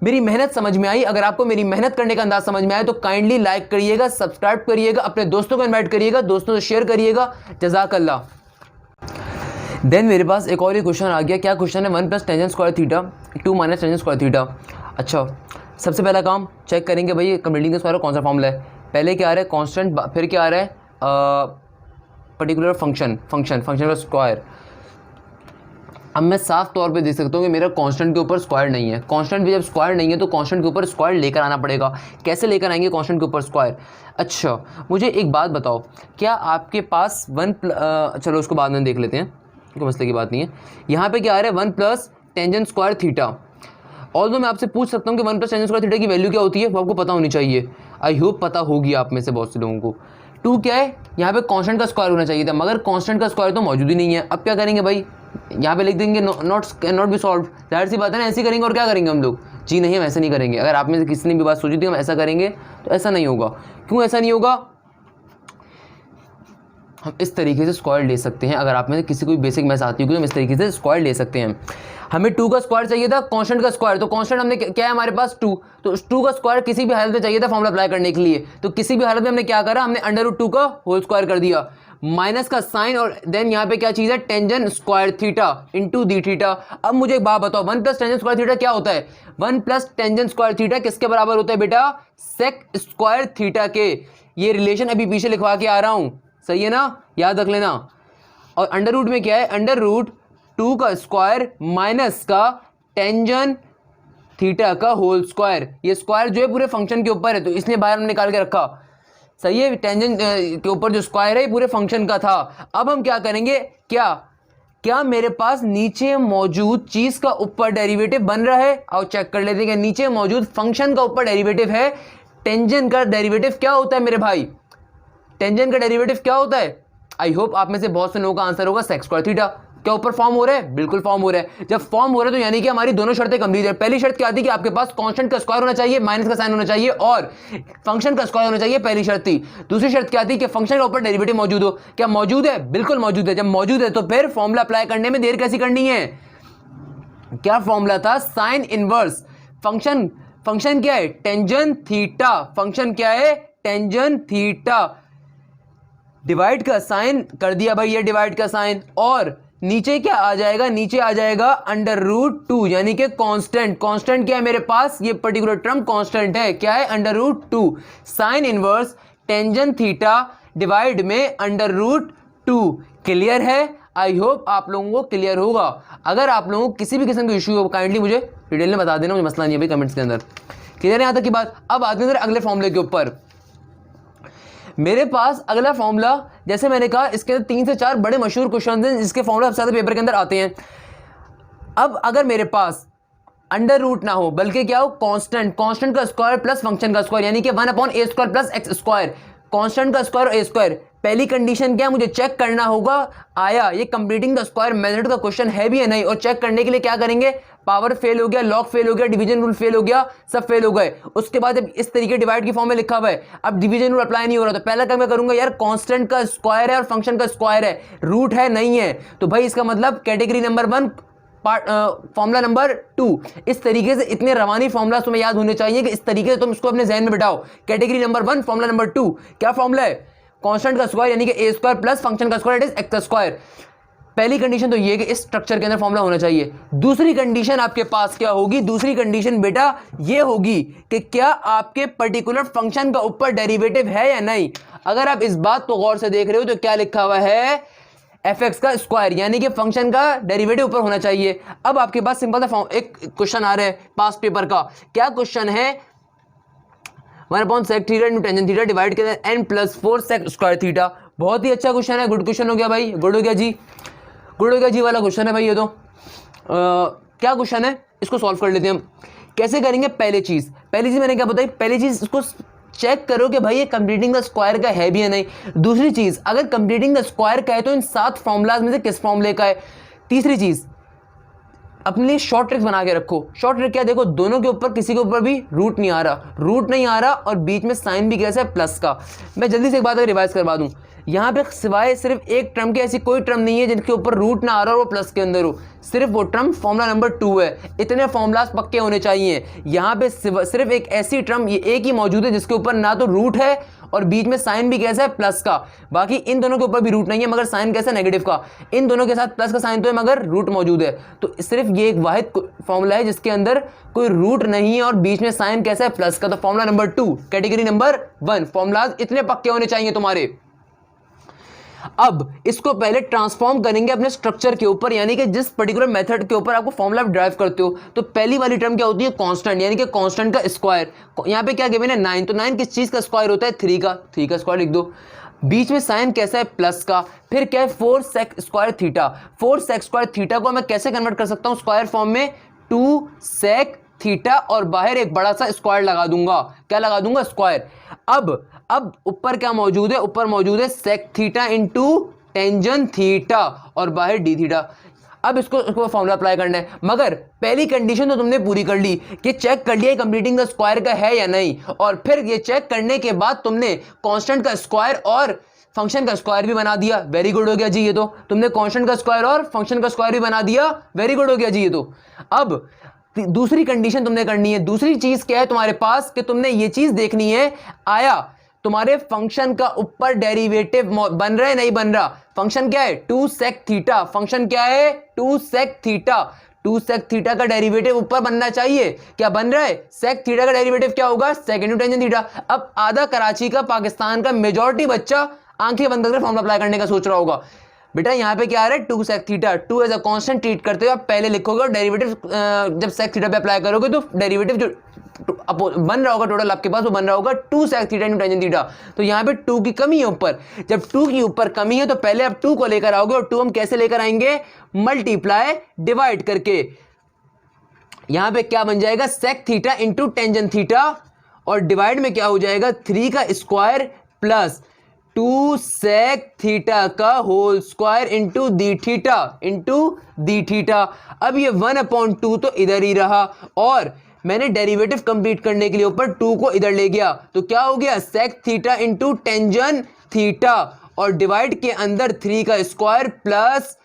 मेरी मेहनत समझ में आई, अगर आपको मेरी मेहनत करने का अंदाज समझ में आया तो काइंडली लाइक करिएगा, सब्सक्राइब करिएगा, अपने दोस्तों को इन्वाइट करिएगा, दोस्तों से शेयर करिएगा। जज़ाकल्लाह। देन मेरे पास एक और ही क्वेश्चन आ गया। क्या क्वेश्चन है, 1 + tangent square theta 2 - tangent square theta. अच्छा, सबसे पहला काम चेक करेंगे भाई कंप्लीटिंग का स्क्वायर कौन सा फॉर्मूला है। पहले क्या आ रहा है कांस्टेंट, फिर क्या आ रहा है पर्टिकुलर फंक्शन का स्क्वायर। अब मैं साफ तौर पे देख सकता हूँ कि मेरा कांस्टेंट के ऊपर स्क्वायर नहीं है। कांस्टेंट भी जब स्क्वायर नहीं है तो कांस्टेंट के ऊपर स्क्वायर लेकर आना पड़ेगा। कैसे लेकर आएंगे कांस्टेंट के ऊपर स्क्वायर। अच्छा, मुझे एक बात बताओ, क्या आपके पास चलो उसको बाद में देख लेते हैं, कोई मसले की बात नहीं है। यहाँ पे क्या आ रहा है 1 + टेंजेंट स्क्वायर थीटा। ऑल्दो मैं आपसे पूछ सकता हूँ कि 1 + टेंजेंट स्क्वायर थीटा की वैल्यू क्या होती है, वो आपको पता होनी चाहिए। आई होप पता होगी आप में से बहुत से लोगों को। 2 क्या है, यहाँ पे कांस्टेंट का स्क्वायर होना चाहिए था मगर कांस्टेंट का स्क्वायर तो मौजूद ही नहीं है। अब क्या करेंगे भाई, यहाँ पे लिख देंगे नॉट बी सॉल्व। जाहिर सी बात है ना, ऐसे करेंगे और क्या करेंगे हम लोग। जी नहीं, हम ऐसा नहीं करेंगे। अगर आप में से किसी ने भी बात सोची थी हम ऐसा करेंगे तो ऐसा नहीं होगा। क्यों ऐसा नहीं होगा, हम इस तरीके से स्क्वायर ले सकते हैं। अगर आप में से किसी को भी बेसिक मैथ्स आती होगी तो हम इस तरीके से स्क्वायर ले सकते हैं। हमें 2 का स्क्वायर चाहिए था, कांस्टेंट का स्क्वायर, तो कांस्टेंट हमने क्या है हमारे पास 2, तो 2 का स्क्वायर किसी भी हालत में चाहिए था फॉर्मूला अप्लाई करने के लिए। तो किसी भी हालत में हमने क्या करा, हमने √2 का होल स्क्वायर कर दिया, माइनस का साइन, और देन यहाँ पे क्या चीज़ है tangent square theta into D theta. अब मुझे एक बात बताओ, 1 + टेंजेंट स्क्वायर थीटा क्या होता है। 1 + टेंजेंट स्क्वायर थीटा किसके बराबर होता है बेटा, सेक स्क्वायर थीटा के। ये रिलेशन अभी पीछे लिखवा के आ रहा हूं, सही है ना, याद रख लेना। और √ में क्या है, √2 का स्क्वायर माइनस का टेंजेंट थीटा का होल स्क्वायर। ये स्क्वायर जो है पूरे फंक्शन के ऊपर है तो इसलिए बाहर हमने निकाल के रखा, सही है। टेंजेंट के ऊपर जो स्क्वायर है ये पूरे फंक्शन का था। अब हम क्या करेंगे, क्या मेरे पास नीचे मौजूद चीज का ऊपर डेरिवेटिव बन रहा है। आओ चेक कर लेते हैं कि नीचे मौजूद फंक्शन का ऊपर डेरिवेटिव है। टेंजेंट का डेरिवेटिव क्या होता है मेरे भाई, टेंजेंट का डेरिवेटिव क्या होता है। आई होप आप में से बहुत से लोगों का आंसर होगा सेक स्क्वायर थीटा। क्या ऊपर फॉर्म हो रहा है, बिल्कुल फॉर्म हो रहा है। जब फॉर्म हो रहा है तो यानी कि हमारी दोनों शर्तें कंप्लीट है। पहली शर्त क्या थी कि आपके पास कांस्टेंट का स्क्वायर होना चाहिए, माइनस का साइन होना चाहिए और फंक्शन का स्क्वायर होना चाहिए, पहली शर्त थी। दूसरी शर्त क्या थी कि फंक्शन का ऊपर डेरिवेटिव मौजूद हो। क्या मौजूद है, बिल्कुल मौजूद है। जब मौजूद है तो फिर फॉर्मूला अप्लाई करने में देर कैसी करनी है। क्या फॉर्मूला था, साइन इनवर्स फंक्शन क्या है टेंजेंट थीटा, फंक्शन क्या है टेंजेंट थीटा, डिवाइड का साइन कर दिया भाई, ये डिवाइड का साइन, और नीचे क्या आ जाएगा, नीचे आ जाएगा अंडर रूट 2 यानी कि कांस्टेंट। कांस्टेंट क्या है मेरे पास, ये पर्टिकुलर टर्म कांस्टेंट है, क्या है under root 2 sine inverse tangent theta divide में अंडर रूट 2। क्लियर है? आई होप आप लोगों को क्लियर होगा। अगर आप लोगों को किसी भी किस्म का इशू हो काइंडली मुझे डिटेल में बता देना, मुझे मसला नहीं है भाई कमेंट्स के अंदर। क्लियर है यहाँ तक की बात? अब आते हैं अगले फॉर्मूले के ऊपर। मेरे पास अगला फॉर्मूला, जैसे मैंने कहा इसके अंदर 3 से 4 बड़े मशहूर क्वेश्चन हैं जिसके फॉर्मूला सबसे ज्यादा पेपर के अंदर आते हैं। अब अगर मेरे पास अंडर रूट ना हो बल्कि क्या हो, कांस्टेंट, कांस्टेंट का स्क्वायर प्लस फंक्शन का स्क्वायर यानी कि 1/a² plus x square, constant का स्क्वायर और a स्क्वायर। पहली कंडीशन क्या, मुझे चेक करना होगा आया ये कंप्लीटिंग द स्क्वायर मेथड का क्वेश्चन है भी या नहीं। और चेक करने के लिए क्या करेंगे, पावर फेल हो गया, लॉग फेल हो गया, डिवीजन रूल फेल हो गया, सब फेल हो गए। उसके बाद जब इस तरीके डिवाइड की फॉर्म में लिखा हुआ है, अब डिवीजन रूल अप्लाई नहीं हो रहा, तो पहला क्या मैं करूंगा, यार कांस्टेंट का स्क्वायर है और फंक्शन का स्क्वायर है, रूट है नहीं है, तो भाई इसका मतलब कैटेगरी नंबर 1 फॉर्मूला नंबर 2। इस तरीके से इतने रवानी फॉर्मूला तुम्हें याद होने चाहिए कि इस तरीके से तुम इसको अपने जहन में बिठाओ। कैटेगरी नंबर 1 फॉर्मूला नंबर 2 क्या फॉर्मूला है, कांस्टेंट का स्क्वायर यानी कि a² प्लस फंक्शन का square it is x square. पहली कंडीशन तो ये कि इस स्ट्रक्चर के अंदर फॉर्मूला होना चाहिए। दूसरी कंडीशन आपके पास क्या होगी, दूसरी कंडीशन बेटा ये होगी कि क्या आपके पर्टिकुलर फंक्शन का ऊपर डेरिवेटिव है या नहीं। अगर आप इस बात को गौर से देख रहे हो तो क्या लिखा हुआ है, fx का स्क्वायर यानी कि फंक्शन का डेरिवेटिव ऊपर होना चाहिए। अब आपके पास सिंपल सा एक क्वेश्चन आ रहा है पास पेपर का, क्या क्वेश्चन है, 1/sec theta into tangent theta divide के n+4 sec स्क्वायर थीटा। बहुत ही अच्छा क्वेश्चन है, गुड क्वेश्चन हो गया भाई, गुड हो गया जी, गुड हो गया जी वाला क्वेश्चन है भाई ये तो। क्या क्वेश्चन है, इसको सॉल्व कर लेते हैं हम। कैसे करेंगे, पहली चीज मैंने क्या बताई, पहली चीज इसको चेक करो कि भाई ये कंप्लीटिंग द स्क्वायर का है भी या नहीं। दूसरी चीज, अगर कंप्लीटिंग द स्क्वायर का है तो इन 7 फॉर्मूलाज में से किस फॉर्मूले का है। तीसरी चीज, अपने लिए शॉर्ट ट्रिक्स बना के रखो। शॉर्ट ट्रिक क्या, देखो दोनों के ऊपर किसी के ऊपर भी रूट नहीं आ रहा और बीच में साइन भी कैसा है, प्लस का। मैं जल्दी से एक बात रिवाइज करवा दूं, यहाँ पे सिवाय सिर्फ एक टर्म के ऐसी कोई टर्म नहीं है जिनके ऊपर रूट ना आ रहा हो वो प्लस के अंदर हो, सिर्फ वो टर्म फॉर्मूला नंबर 2 है। इतने फॉर्मूलाज पक्के होने चाहिए। यहाँ पे सिर्फ एक ऐसी टर्म ये एक ही मौजूद है जिसके ऊपर ना तो रूट है और बीच में साइन भी कैसा है, प्लस का। बाकी इन दोनों के ऊपर भी रूट नहीं है मगर साइन कैसा है, नेगेटिव का। इन दोनों के साथ प्लस का साइन तो है मगर रूट मौजूद है। तो सिर्फ ये एक वाहिद फॉर्मूला है जिसके अंदर कोई रूट नहीं है और बीच में साइन कैसा है, प्लस का। तो formula number 2 category number 1 formulas इतने पक्के होने चाहिए तुम्हारे। अब इसको पहले ट्रांसफॉर्म करेंगे अपने स्ट्रक्चर के ऊपर, यानी कि जिस पर्टिकुलर मेथड के ऊपर आपको फॉर्मूला ड्राइव करते हो। तो पहली वाली टर्म क्या होती है, कांस्टेंट, यानी कि कांस्टेंट का स्क्वायर। यहाँ पे क्या गिवन है, 9, तो 9 किस चीज का स्क्वायर होता है, 3 का स्क्वायर लिख दो। बीच में साइन कैसा है, प्लस का। फिर क्या है, 4 sec square theta. 4 sec square theta को मैं कैसे कन्वर्ट कर सकता हूं स्क्वायर फॉर्म में, 2 sec थीटा और बाहर एक बड़ा सा स्क्वायर लगा दूंगा। क्या लगा दूंगा, स्क्वायर। अब ऊपर क्या मौजूद है, ऊपर मौजूद है sec theta into tangent theta और बाहर d थीटा। अब इसको फॉर्मूला अप्लाई करना है, मगर पहली कंडीशन तो तुमने पूरी कर ली कि चेक कर लिया कंप्लीटिंग द स्क्वायर का है या नहीं। और फिर ये चेक करने के बाद तुमने कांस्टेंट का स्क्वायर और फंक्शन का स्क्वायर भी बना दिया। वेरी गुड हो गया जी, ये तो तुमने कांस्टेंट का स्क्वायर और फंक्शन का स्क्वायर भी बना दिया। वेरी गुड हो गया जी ये तो। अब दूसरी कंडीशन तुमने करनी है। दूसरी चीज क्या है तुम्हारे पास कि तुमने ये चीज देखनी है, आया तुम्हारे फंक्शन का ऊपर डेरिवेटिव बन रहा है, नहीं बन रहा। फंक्शन क्या है, 2 sec थीटा। फंक्शन क्या है, 2 sec थीटा। 2 sec थीटा का डेरिवेटिव ऊपर बनना चाहिए। क्या बन रहा है, sec थीटा का डेरिवेटिव क्या होगा, sec इंटू टेंजेंट थीटा। अब आधा कराची का, पाकिस्तान का मेजॉरिटी बच्चा आंखें बंद करके फॉर्मूला अप्लाई करने का सोच रहा होगा। बेटा यहाँ पे क्या आ रहा है, 2 sec theta, 2 as a constant treat करते हो आप पहले लिखोगे और डेरिवेटिव जब sec थीटा पे अप्लाई करोगे तो डेरिवेटिव जो बन रहा होगा टोटल आपके पास वो बन रहा होगा 2 sec theta into tangent theta. तो यहाँ पे 2 की कमी है ऊपर। जब 2 की ऊपर कमी है तो पहले आप 2 को लेकर आओगे और 2 हम कैसे लेकर आएंगे, मल्टीप्लाई डिवाइड करके। यहाँ पे क्या बन जाएगा, sec theta into tangent theta और डिवाइड में क्या हो जाएगा, 3 का स्क्वायर प्लस 2 sec थीटा का होल स्क्वायर इंटू दी थीटा। अब ये 1/2 तो इधर ही रहा और मैंने डेरिवेटिव कंप्लीट करने के लिए ऊपर 2 को इधर ले गया तो क्या हो गया, sec theta into tangent theta और डिवाइड के अंदर 3 का स्क्वायर प्लस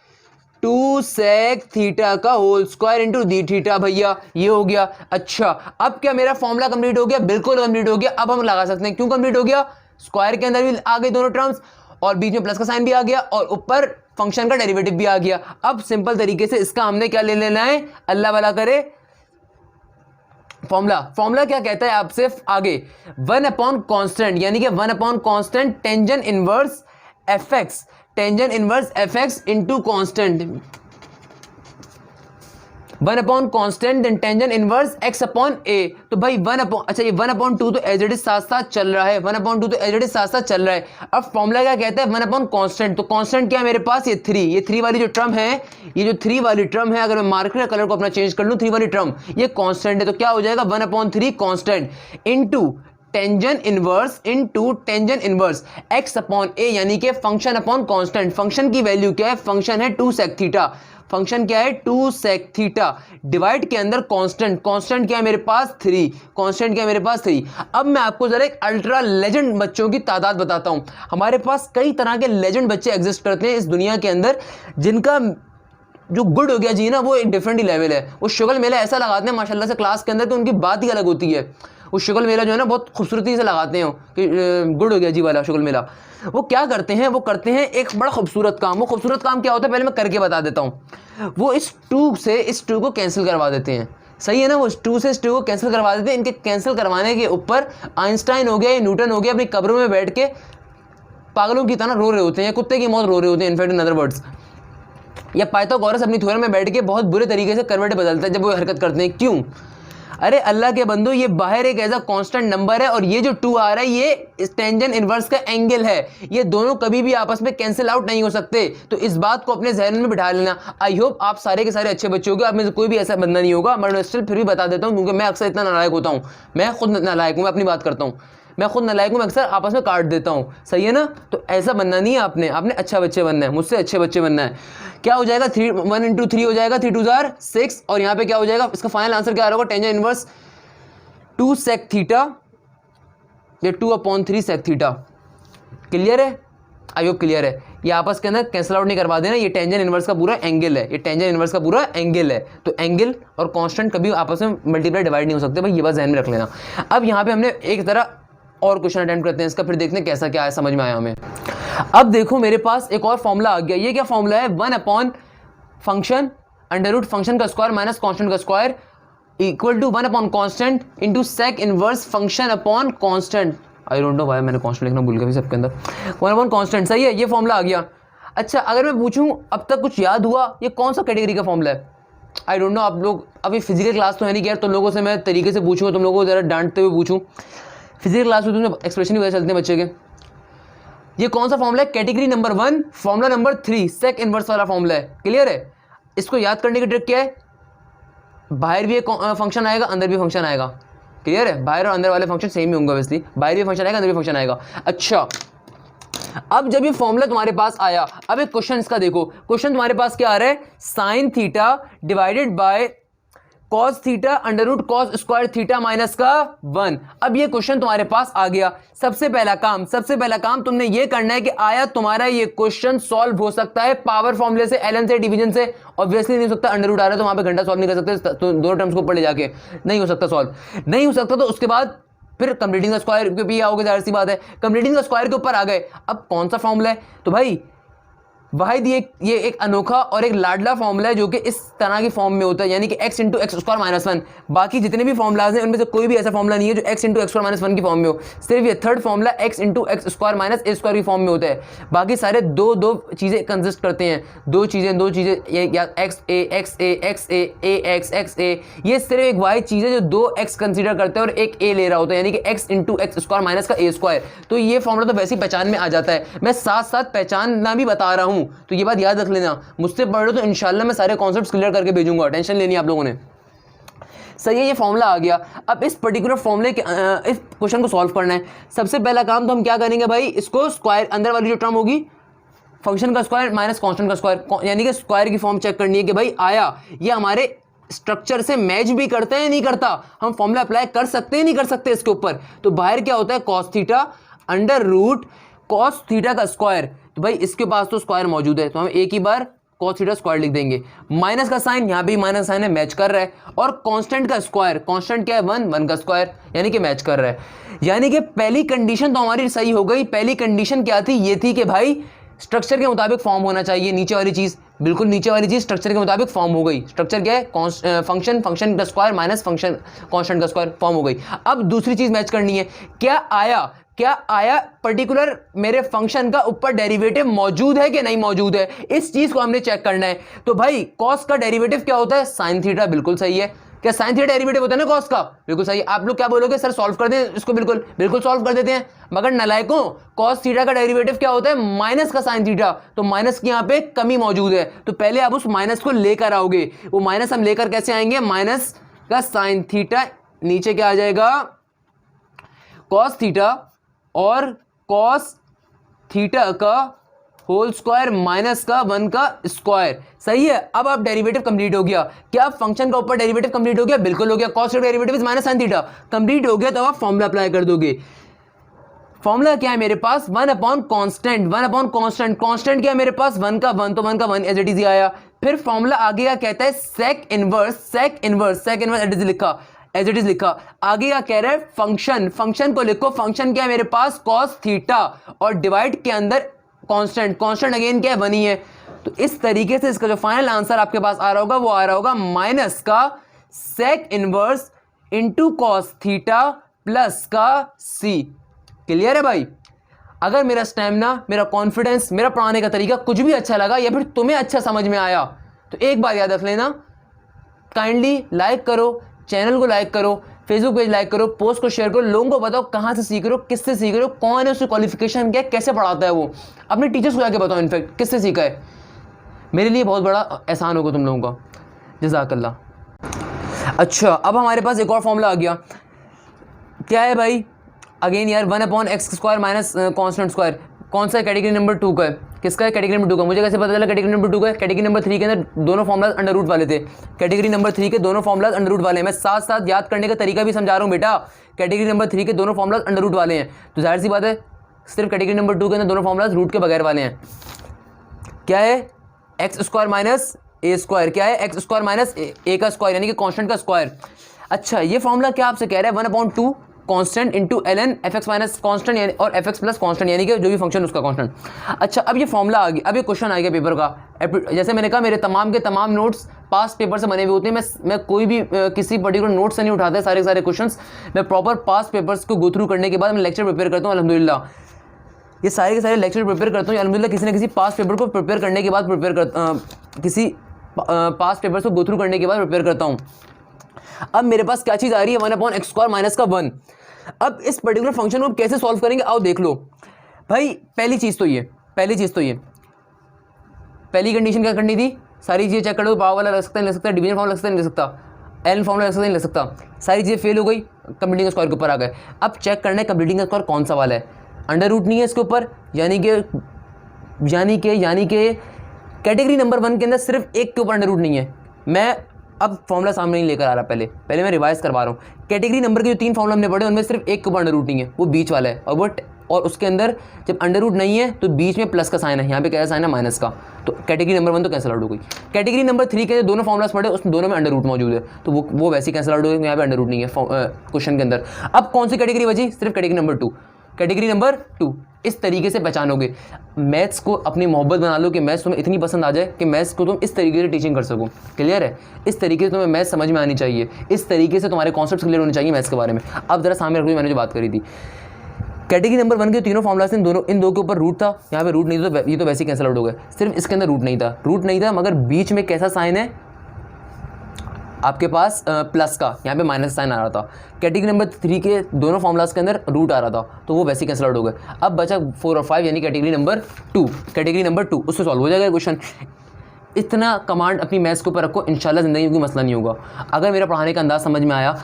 2 sec थीटा का होल स्क्वायर इंटू दी थीटा। भैया ये हो गया। अच्छा अब क्या मेरा फॉर्मूला कंप्लीट हो गया, बिल्कुल कंप्लीट हो गया। अब हम लगा सकते हैं, क्यों कंप्लीट हो गया, स्क्वायर के अंदर भी आ गए दोनों टर्म्स और बीच में प्लस का साइन भी आ गया और ऊपर फंक्शन का डेरिवेटिव भी आ गया। अब सिंपल तरीके से इसका हमने क्या ले लेना है, अल्लाह वाला करे, फॉर्मूला क्या कहता है आपसे आगे, 1 अपॉन कांस्टेंट, यानी कि 1 upon constant tangent inverse F x into constant, 1 upon constant then tangent inverse x upon a। तो भाई 1 अपॉन, अच्छा ये 1 अपॉन 2 तो एज इट इज साथ साथ चल रहा है, 1 अपॉन 2 तो एज इट इज साथ साथ चल रहा है। अब फॉर्मूला क्या कहता है, 1 अपॉन कांस्टेंट, तो कांस्टेंट क्या है मेरे पास, ये 3, ये 3 वाली जो टर्म है, ये जो 3 वाली टर्म है, अगर मैं मार्कर कलर को अपना चेंज कर लूं, 3 वाली टर्म ये कांस्टेंट है, तो क्या हो जाएगा 1 upon 3 constant into tangent inverse x upon a, यानी कि फंक्शन अपॉन कांस्टेंट। फंक्शन की वैल्यू क्या है, फंक्शन है 2 sec थीटा, फंक्शन क्या है 2 sec थीटा, डिवाइड के अंदर कांस्टेंट, कांस्टेंट क्या है मेरे पास 3, कांस्टेंट क्या है मेरे पास 3। अब मैं आपको जरा एक अल्ट्रा लेजेंड बच्चों की तादाद बताता हूं। हमारे पास कई तरह के लेजेंड बच्चे एग्जिस्ट करते हैं इस दुनिया के अंदर, जिनका जो गुड हो गया जी ना वो एक डिफरेंट ही लेवल है। वो शुगल मेला ऐसा लगाते हैं माशाल्लाह से क्लास के अंदर कि उनकी बात ही अलग होती है। वो शुगल मेला जो है ना बहुत खूबसूरती से लगाते हैं कि गुड हो गया जी वाला शुगल मेला। वो क्या करते हैं, वो करते हैं एक बड़ा खूबसूरत काम। वो खूबसूरत काम क्या होता है पहले मैं करके बता देता हूँ। वो इस 2 से इस 2 को कैंसिल करवा देते हैं, सही है ना, वो 2 से इस 2 को कैंसिल करवा देते हैं। इनके कैंसिल करवाने के ऊपर आइंस्टाइन हो गया, न्यूटन हो गया, अपनी कब्रों में बैठ के पागलों की तरह रो रहे होते हैं, कुत्ते की मौत रो रहे होते हैं इनफैक्ट इन अदर वर्ड्स। या पाइथागोरस अपनी थ्योरम में बैठ के बहुत बुरे तरीके से करवट बदलता है जब वो हरकत करते हैं। क्यों, अरे अल्लाह के बंदो, ये बाहर एक ऐसा कांस्टेंट नंबर है और ये जो 2 आ रहा है ये टेंजेंट इनवर्स का एंगल है, ये दोनों कभी भी आपस में कैंसिल आउट नहीं हो सकते। तो इस बात को अपने जहन में बिठा लेना। आई होप आप सारे के सारे अच्छे बच्चे होंगे, आप में से कोई भी ऐसा बंदा नहीं होगा, मगर स्टिल फिर भी बता देता हूँ क्योंकि मैं अक्सर इतना नालायक होता हूँ। मैं खुद नालायक हूँ, मैं अपनी बात करता हूँ, मैं खुद नालायक हूँ, मैं अक्सर आपस में काट देता हूँ, सही है ना। तो ऐसा बनना नहीं है आपने, आपने अच्छा बच्चे बनना है, मुझसे अच्छे बच्चे बनना है। क्या हो जाएगा 1 इंटू 3 हो जाएगा, 3 2 6, और यहाँ पे क्या हो जाएगा, इसका फाइनल आंसर क्या आ रहा होगा, टेंजेंट इनवर्स 2 sec थीटा या 2 अपॉन 3 sec थीटा। क्लियर है, आई होप क्लियर है। ये आपस के अंदर कैंसिल आउट नहीं करवा देना, ये टेंजेंट इनवर्स का पूरा एंगल है, ये टेंजेंट इनवर्स का पूरा एंगल है। तो एंगल और कांस्टेंट कभी आपस में मल्टीप्लाई डिवाइड नहीं हो सकते भाई, ये बात ध्यान में रख लेना। अब यहाँ पे हमने एक तरह और क्वेश्चन अटेम्प्ट करते हैं इसका, फिर देखते हैं कैसा क्या है, समझ में आया हमें। अब देखो मेरे पास एक और फॉर्मूला आ गया। ये क्या फॉर्मूला है, 1 upon function under root function का स्क्वायर माइनस कांस्टेंट का square equal to 1 upon constant into sec inverse function upon constant. I don't know why मैंने कांस्टेंट लिखना भूल गया भी सबके अंदर। 1 अपॉन कांस्टेंट, सही है, ये फॉर्मूला आ गया। अच्छा अगर मैं पूछूं अब तक कुछ याद हुआ, ये कौन सा कैटेगरी का फॉर्मूला है? आई डोंट नो, आप लोग अभी फिजिकल क्लास तो है नहीं कि यार तुम लोगों से मैं तरीके से पूछूँ, तुम लोगों को जरा डांटते हुए पूछूँ। फिजिकल क्लास में तुम्हें एक्सप्रेशन ही वजह चलते हैं बच्चे के। ये कौन सा फॉर्मूला है, category number 1 formula number 3 sec inverse वाला फॉर्मूला है। क्लियर है, इसको याद करने की ट्रिक क्या है, बाहर भी एक फंक्शन आएगा अंदर भी फंक्शन आएगा। क्लियर है, बाहर और अंदर वाले फंक्शन सेम ही होंगे ऑब्वियसली, बाहर भी फंक्शन आएगा अंदर भी फंक्शन आएगा। अच्छा अब जब ये फॉर्मूला तुम्हारे पास आया, अब एक क्वेश्चन इसका देखो, क्वेश्चन तुम्हारे पास क्या आ रहा है, sine theta divided by cos theta under root cos square theta minus का 1। अब ये क्वेश्चन तुम्हारे पास आ गया। सबसे पहला काम तुमने ये करना है कि आया तुम्हारा ये क्वेश्चन सॉल्व हो सकता है पावर फॉर्मूले से, ln से, डिवीजन से? ऑब्वियसली नहीं हो सकता, अंडर रूट आ रहा है तो वहां पे घंटा सॉल्व नहीं कर सकते, तो दोनों टर्म्स को ऊपर ले जाके नहीं हो सकता सॉल्व, नहीं हो सकता। तो उसके बाद फिर कंप्लीटिंग द स्क्वायर के भी आओगे, जाहिर सी बात है कंप्लीटिंग द स्क्वायर के ऊपर आ गए। अब कौन सा फॉर्मूला है, तो भाई वाहिद ये एक अनोखा और एक लाडला फॉर्मूला है जो कि इस तरह की फॉर्म में होता है, यानी कि x into X square minus 1। बाकी जितने भी फॉर्मुलाज हैं उनमें से कोई भी ऐसा फॉर्मूला नहीं है जो x into X square minus 1 की फॉर्म में हो। सिर्फ ये third formula x into X square minus A square की फॉर्म में होता है। बाकी सारे दो चीज़ें कंसिस्ट करते हैं, दो चीज़ें या एक्स ए, ये सिर्फ एक वाहिद चीज़ है जो 2x कंसिडर करते हैं और एक a ले रहा होता है, यानी कि x into X square minus का a स्क्वायर। तो ये फॉर्मूला तो वैसे ही पहचान में आ जाता है, मैं साथ साथ पहचानना भी बता रहा हूँ, तो ये बात याद रख लेना। मुझसे पढ़ लो तो इंशाल्लाह मैं सारे कॉन्सेप्ट्स क्लियर करके भेजूंगा, टेंशन लेनी है आप लोगों ने। सही है, ये फॉर्मूला आ गया। अब इस पर्टिकुलर फॉर्मूले के इस क्वेश्चन को सॉल्व करना है। सबसे पहला काम तो हम क्या करेंगे भाई, इसको स्क्वायर अंदर वाली जो टर्म होगी फंक्शन का स्क्वायर माइनस कांस्टेंट का स्क्वायर, यानी कि स्क्वायर की फॉर्म चेक करनी है कि भाई आया ये हमारे स्ट्रक्चर से मैच भी करता है नहीं करता, हम फॉर्मूला अप्लाई कर सकते हैं नहीं कर सकते इसके ऊपर। तो बाहर क्या होता है, cos theta under root cos theta का स्क्वायर। तो भाई इसके पास तो स्क्वायर मौजूद है, तो हम एक ही बार cos थीटा स्क्वायर लिख देंगे। माइनस का साइन यहाँ भी माइनस साइन है, मैच कर रहा है। और कांस्टेंट का स्क्वायर, कांस्टेंट क्या है 1 का स्क्वायर, यानी कि मैच कर रहा है। यानी कि पहली कंडीशन तो हमारी सही हो गई। पहली कंडीशन क्या थी, ये थी कि भाई स्ट्रक्चर के मुताबिक फॉर्म होना चाहिए। नीचे वाली चीज, बिल्कुल नीचे वाली चीज स्ट्रक्चर के मुताबिक फॉर्म हो गई। स्ट्रक्चर क्या है, फंक्शन का स्क्वायर माइनस फंक्शन कांस्टेंट का स्क्वायर फॉर्म हो गई। अब दूसरी चीज मैच करनी है, क्या आया पर्टिकुलर मेरे फंक्शन का ऊपर डेरिवेटिव मौजूद है कि नहीं मौजूद है, इस चीज को हमने चेक करना है। तो भाई कॉस का डेरिवेटिव क्या होता है, साइन थीटा, बिल्कुल सही है। क्या साइन थीटा डेरिवेटिव होता है ना कॉस का, बिल्कुल सही है। आप लोग क्या बोलोगे, सर सॉल्व कर दें इसको, बिल्कुल सॉल्व कर देते हैं। मगर नलायकों, कॉस थीटा का डेरिवेटिव क्या होता है, माइनस का साइन थीटा। तो माइनस की यहाँ पे कमी मौजूद है, तो पहले आप उस माइनस को लेकर आओगे। वो माइनस हम लेकर कैसे आएंगे, माइनस का साइन थीटा, नीचे क्या आ जाएगा कॉस थीटा, और कॉस थीटा का होल स्क्वायर माइनस का 1 का स्क्वायर। सही है। अब आप डेरिवेटिव कंप्लीट हो गया। क्या फंक्शन का ऊपर डेरिवेटिव कंप्लीट हो गया, बिल्कुल हो गया। Cos theta derivative is minus sine theta complete हो गया। तो आप फॉर्मूला अप्लाई कर दोगे। फॉर्मूला क्या है मेरे पास, 1 अपॉन कांस्टेंट, कांस्टेंट क्या है मेरे पास 1 का 1, तो 1 का 1 एज इट इज आया। फिर फॉर्मूला आगे क्या कहता है, sec inverse as it is लिखा। आगे क्या कह रहा है, फंक्शन को लिखो। फंक्शन क्या है मेरे पास, कॉस थीटा, और डिवाइड के अंदर कांस्टेंट अगेन क्या है 1 ही है। तो इस तरीके से इसका जो फाइनल आंसर आपके पास आ रहा होगा वो आ रहा होगा माइनस का sec inverse into cos theta plus का सी। क्लियर है भाई। अगर मेरा स्टैमिना, मेरा कॉन्फिडेंस, मेरा पढ़ाने का तरीका कुछ भी अच्छा लगा या फिर तुम्हें अच्छा समझ में आया, तो एक बार याद रख लेना, काइंडली लाइक करो, चैनल को लाइक करो, फेसबुक पेज लाइक करो, पोस्ट को शेयर करो, लोगों को बताओ कहाँ से सीख रहे हो, किससे सीख रहे हो, कौन है, उसकी क्वालिफिकेशन क्या है, कैसे पढ़ाता है वो, अपने टीचर्स को जाके बताओ इनफैक्ट किससे सीखा है। मेरे लिए बहुत बड़ा एहसान होगा तुम लोगों का, जज़ाकल्लाह। अच्छा, अब हमारे पास एक और फॉर्मूला आ गया। क्या है भाई, अगेन यार 1 upon x square minus constant square. कौन सा है, कैटेगरी नंबर 2 का है। किसका है, कैटेगरी नंबर 2 का। मुझे कैसे पता चला कैटेगरी नंबर 2 का है, कैटेगरी नंबर 3 के अंदर दोनों फॉर्मुलाज अंडर रूट वाले थे। कैटेगरी नंबर 3 के दोनों फॉर्मुलाज अंडर रूट वाले हैं। मैं साथ साथ याद करने का तरीका भी समझा रहा हूँ बेटा। कैटेगरी नंबर 3 के दोनों फॉर्मुलाज अंडर रूट वाले हैं, तो जाहिर सी बात है सिर्फ कैटेगरी नंबर 2 के अंदर दोनों फॉर्मुलाज रूट के बगैर वाले हैं। क्या है, x square minus A square. क्या है, एक्स स्क्वायर माइनस ए का स्क्वायर, यानी कि कॉन्स्टेंट का स्क्वायर। अच्छा, ये फॉर्मूला क्या आपसे कह रहा है, 1/2 constant into ln fx minus constant यानी और fx प्लस कांस्टेंट, यानी कि जो भी फंक्शन उसका कांस्टेंट। अच्छा, अब ये फॉर्मूला आ गया। अब ये क्वेश्चन आ गया पेपर का। जैसे मैंने कहा, मेरे तमाम के तमाम नोट्स पास्ट पेपर से बने हुए होते हैं। मैं कोई भी किसी पर्टिकुलर नोट से नहीं उठाता है सारे क्वेश्चंस। मैं प्रॉपर पास्ट पेपर्स को गो थ्रू करने के बाद मैं लेक्चर प्रिपेयर करता हूँ अल्हम्दुलिल्लाह। ये सारे के सारे लेक्चर प्रिपेयर करता हूँ अल्हम्दुलिल्लाह। किसी न किसी पास्ट पेपर को प्रिपेयर करने के बाद किसी पास्ट पेपर्स को गो थ्रू करने के बाद प्रिपेयर करता हूँ। अब मेरे पास क्या चीज़ आ रही है, 1 अपॉन एक्स स्क्वायर माइनस का 1। अब इस पर्टिकुलर फंक्शन को कैसे सॉल्व करेंगे, आओ देख लो भाई। पहली चीज़ तो ये पहली कंडीशन क्या करनी थी, सारी चीज़ें चेक कर लो। पावर वाला लग सकता है, नहीं लग सकता, डिवीजन फॉर्म लग सकता है, नहीं लग सकता, एल फॉर्म लग सकता है, नहीं लग सकता। सारी चीज़ें फेल हो गई, कंप्लीटिंग स्क्वायर के ऊपर आ गए। अब चेक करना है कंप्लीटिंग स्क्वायर कौन सा वाला है, अंडर रूट नहीं है इसके ऊपर, यानी कि कैटेगरी नंबर 1 के अंदर सिर्फ एक के ऊपर अंडर रूट नहीं है। मैं अब फॉर्मूला सामने नहीं लेकर आ रहा, पहले मैं रिवाइज करवा रहा हूँ। कैटेगरी नंबर के जो 3 फॉर्मूला हमने पढ़े उनमें सिर्फ एक के ऊपर अंडर रूट नहीं है, वो बीच वाला है। और उसके अंदर जब अंडर रूट नहीं है तो बीच में प्लस का साइन है, यहाँ पे क्या साइन है, माइनस का। तो कैटेगरी नंबर 1 तो कैंसिल आउट हो गई। कैटेगरी नंबर 3 के दोनों फॉर्मुलास पढ़े, उसमें दोनों में अंडर रूट मौजूद है, तो वो वैसे ही कैंसिल आउट हो गई। यहाँ पे अंडर रूट नहीं है क्वेश्चन के अंदर। अब कौन सी कैटेगरी बची, सिर्फ कैटेगरी नंबर 2। कैटेगरी नंबर 2 इस तरीके से पहचानोगे। मैथ्स को अपनी मोहब्बत बना लो कि मैथ्स तुम्हें इतनी पसंद आ जाए कि मैथ्स को तुम इस तरीके से टीचिंग कर सको। क्लियर है, इस तरीके से तुम्हें मैथ्स समझ में आनी चाहिए, इस तरीके से तुम्हारे कॉन्सेप्ट्स क्लियर होने चाहिए मैथ्स के बारे में। अब जरा सामने रखो, मैंने जो बात करी थी, कैटेगरी नंबर 1 के तीनों फॉर्मुलास इन दो के ऊपर रूट था, यहाँ पे रूट नहीं था, तो ये तो वैसे ही कैंसिल आउट हो गए। सिर्फ इसके अंदर रूट नहीं था, मगर बीच में कैसा साइन है आपके पास, प्लस का, यहाँ पे माइनस साइन आ रहा था। कैटेगरी नंबर 3 के दोनों फॉर्मुलास के अंदर रूट आ रहा था, तो वो वैसे ही कैंसिल आउट हो गए। अब बचा 4 और 5, यानी कैटेगरी नंबर 2, उससे सॉल्व हो जाएगा क्वेश्चन। इतना कमांड अपनी मैथ्स के ऊपर रखो, इंशाल्लाह ज़िंदगी में कोई मसला नहीं होगा। अगर मेरा पढ़ाने का अंदाज़ समझ में आया,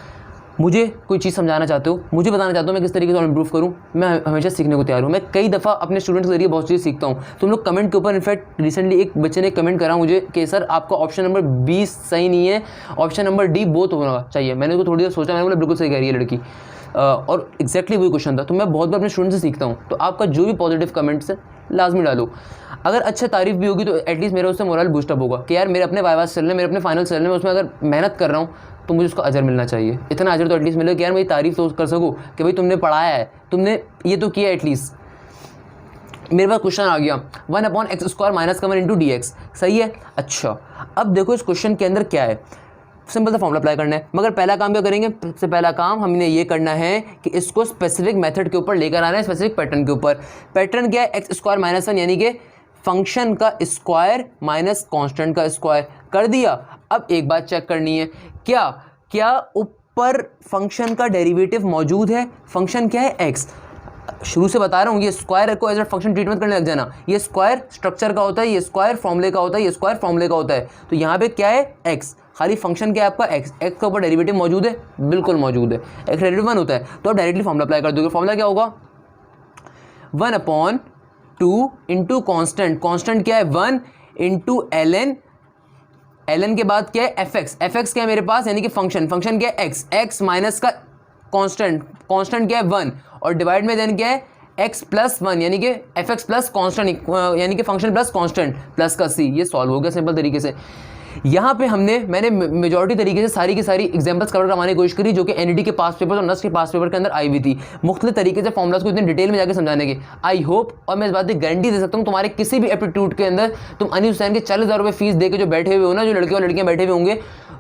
मुझे कोई चीज़ समझाना चाहते हो, मुझे बताना चाहते हो मैं किस तरीके से इंप्रूव करूँ, मैं हमेशा सीखने को तैयार हूँ। मैं कई दफ़ा अपने स्टूडेंट्स के जरिए बहुत चीज़ सीखता हूँ। तुम लोग कमेंट के ऊपर, इनफैक्ट रिसेंटली एक बच्चे ने कमेंट करा मुझे कि सर आपका ऑप्शन नंबर 20 सही नहीं है, ऑप्शन नंबर डी बोथ होना चाहिए। मैंने उसको थोड़ी देर सोचा, मैंने बोला बिल्कुल सही कह रही है लड़की, और एग्जैक्टली वही क्वेश्चन था। तो मैं बहुत बार अपने स्टूडेंट से सीखता हूँ, तो आपका जो भी पॉजिटिव कमेंट्स है लाजमी डालो। अगर अच्छा तारीफ भी होगी तो एटलीस्ट मेरा उससे मोरल बूस्टअप होगा कि यार मेरे अपने वाइवास चलने, मेरे अपने फाइनल चलने में उसमें अगर मेहनत कर रहा हूँ तो मुझे उसका अजर मिलना चाहिए। इतना अजर तो एटलीस्ट मिले कि यार मेरी तारीफ तो कर सकूँ कि भाई तुमने पढ़ाया है, तुमने ये तो किया एटलीस्ट। मेरे पास क्वेश्चन आ गया 1/x² माइनस का 1 इंटू डी एक्स, सही है। अच्छा अब देखो इस क्वेश्चन के अंदर क्या है, सिंपल सा फॉर्मूला अप्लाई करना है। मगर पहला काम क्या करेंगे, सबसे पहला काम हमने ये करना है कि इसको स्पेसिफिक मेथड के ऊपर लेकर आना है, स्पेसिफिक पैटर्न के ऊपर। पैटर्न क्या है, x² माइनस 1 यानी कि फंक्शन का स्क्वायर माइनस कांस्टेंट का स्क्वायर कर दिया। अब एक बात चेक करनी है, क्या ऊपर फंक्शन का डेरिवेटिव मौजूद है। फंक्शन क्या है, x। शुरू से बता रहा हूँ, ये स्क्वायर को एज ए फंक्शन ट्रीटमेंट करने लग जाना। ये स्क्वायर स्ट्रक्चर का होता है, ये स्क्वायर फॉर्मूले का होता है, ये स्क्वायर फॉर्मूले का होता है। तो यहाँ पे क्या है, x, खाली फंक्शन क्या है आपका, x के ऊपर डेरिवेटिव मौजूद है, बिल्कुल मौजूद है, x डेरिवेटिव 1 होता है। तो आप डायरेक्टली फॉर्मूला अप्लाई कर दोगे। फॉर्मूला क्या होगा, 1/2 इंटू कॉन्स्टेंट, कॉन्स्टेंट क्या है 1 इंटू ln, ln के बाद क्या है fx, fx क्या है मेरे पास यानी कि फंक्शन क्या है x माइनस का कांस्टेंट क्या है 1 और डिवाइड में देन क्या है x प्लस 1 यानी कि fx प्लस कांस्टेंट यानी कि फंक्शन प्लस कांस्टेंट प्लस का c। ये सॉल्व हो गया सिंपल तरीके से। यहाँ पे मैंने मेजॉरिटी तरीके से सारी की सारी एग्जांपल्स कवर करवाने की कोशिश करी जो कि एनईटी के पास पेपर और नस्ट के पास पेपर के अंदर आई हुई थी, मुख्तलिफ तरीके से फॉर्मुलाज को इतने डिटेल में जाकर समझाने के। आई होप, और मैं इस बात की गारंटी दे सकता हूँ, तुम्हारे किसी भी एप्टीट्यूड के अंदर तुम अनिल हुसैन के 40,000 रुपये फीस दे के जो बैठे हुए हो ना, जो लड़के और लड़कियाँ बैठे हुए होंगे,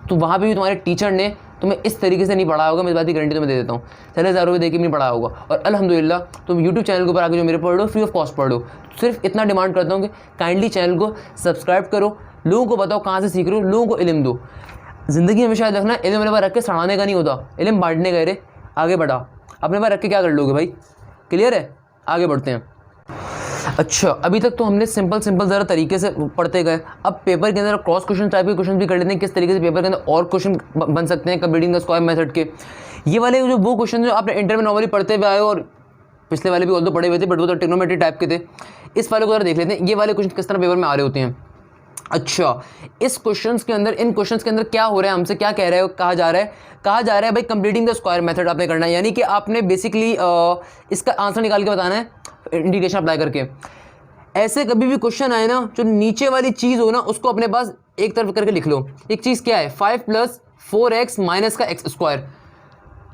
तो वहाँ पर भी तुम्हारे टीचर ने तुम्हें इस तरीके से नहीं पढ़ाया होगा। मैं इस बात की गारंटी तुम्हें दे देता हूँ, 40,000 रुपये देकर नहीं पढ़ाया होगा। और अल्हम्दुलिल्लाह तुम यूट्यूब चैनल के ऊपर आके जो मेरे पढ़ लो, फ्री ऑफ कॉस्ट पढ़ लो। सिर्फ इतना डिमांड करता हूँ कि काइंडली चैनल को सब्सक्राइब करो, लोगों को बताओ कहाँ से सीख रहे हो, लोगों को इल्म दो। ज़िंदगी हमेशा याद रखना, इल्म अपने पास रख के सड़ाने का नहीं होता, इल्म बांटने का। रे आगे बढ़ा, अपने पास रख के क्या कर लोगे भाई, क्लियर है। आगे बढ़ते हैं। अच्छा अभी तक तो हमने सिंपल ज़रा तरीके से पढ़ते गए। अब पेपर के अंदर क्रॉस क्वेश्चन टाइप के क्वेश्चन भी कर लेते हैं, किस तरीके से पेपर के अंदर और क्वेश्चन बन सकते हैं कंप्लीटिंग द स्क्वायर मेथड के। ये वाले जो वो क्वेश्चन जो आपने इंटर में नॉर्मली पढ़ते हुए आए और पिछले वाले भी ऑल्दो पढ़े हुए थे, बट वो तो ट्रिग्नोमेट्री टाइप के थे। इस वाले को जरा देख लेते हैं, ये वाले क्वेश्चन किस तरह पेपर में आ रहे होते हैं। अच्छा इस क्वेश्चंस के अंदर, इन क्वेश्चंस के अंदर क्या हो रहा है, हमसे क्या कह रहा है, कहा जा रहा है भाई कंप्लीटिंग द स्क्वायर मेथड आपने करना है, यानी कि आपने बेसिकली इसका आंसर निकाल के बताना है इंटीग्रेशन अप्लाई करके। ऐसे कभी भी क्वेश्चन आए ना, जो नीचे वाली चीज़ हो ना उसको अपने पास एक तरफ करके लिख लो। एक चीज़ क्या है, 5 + 4x माइनस का x²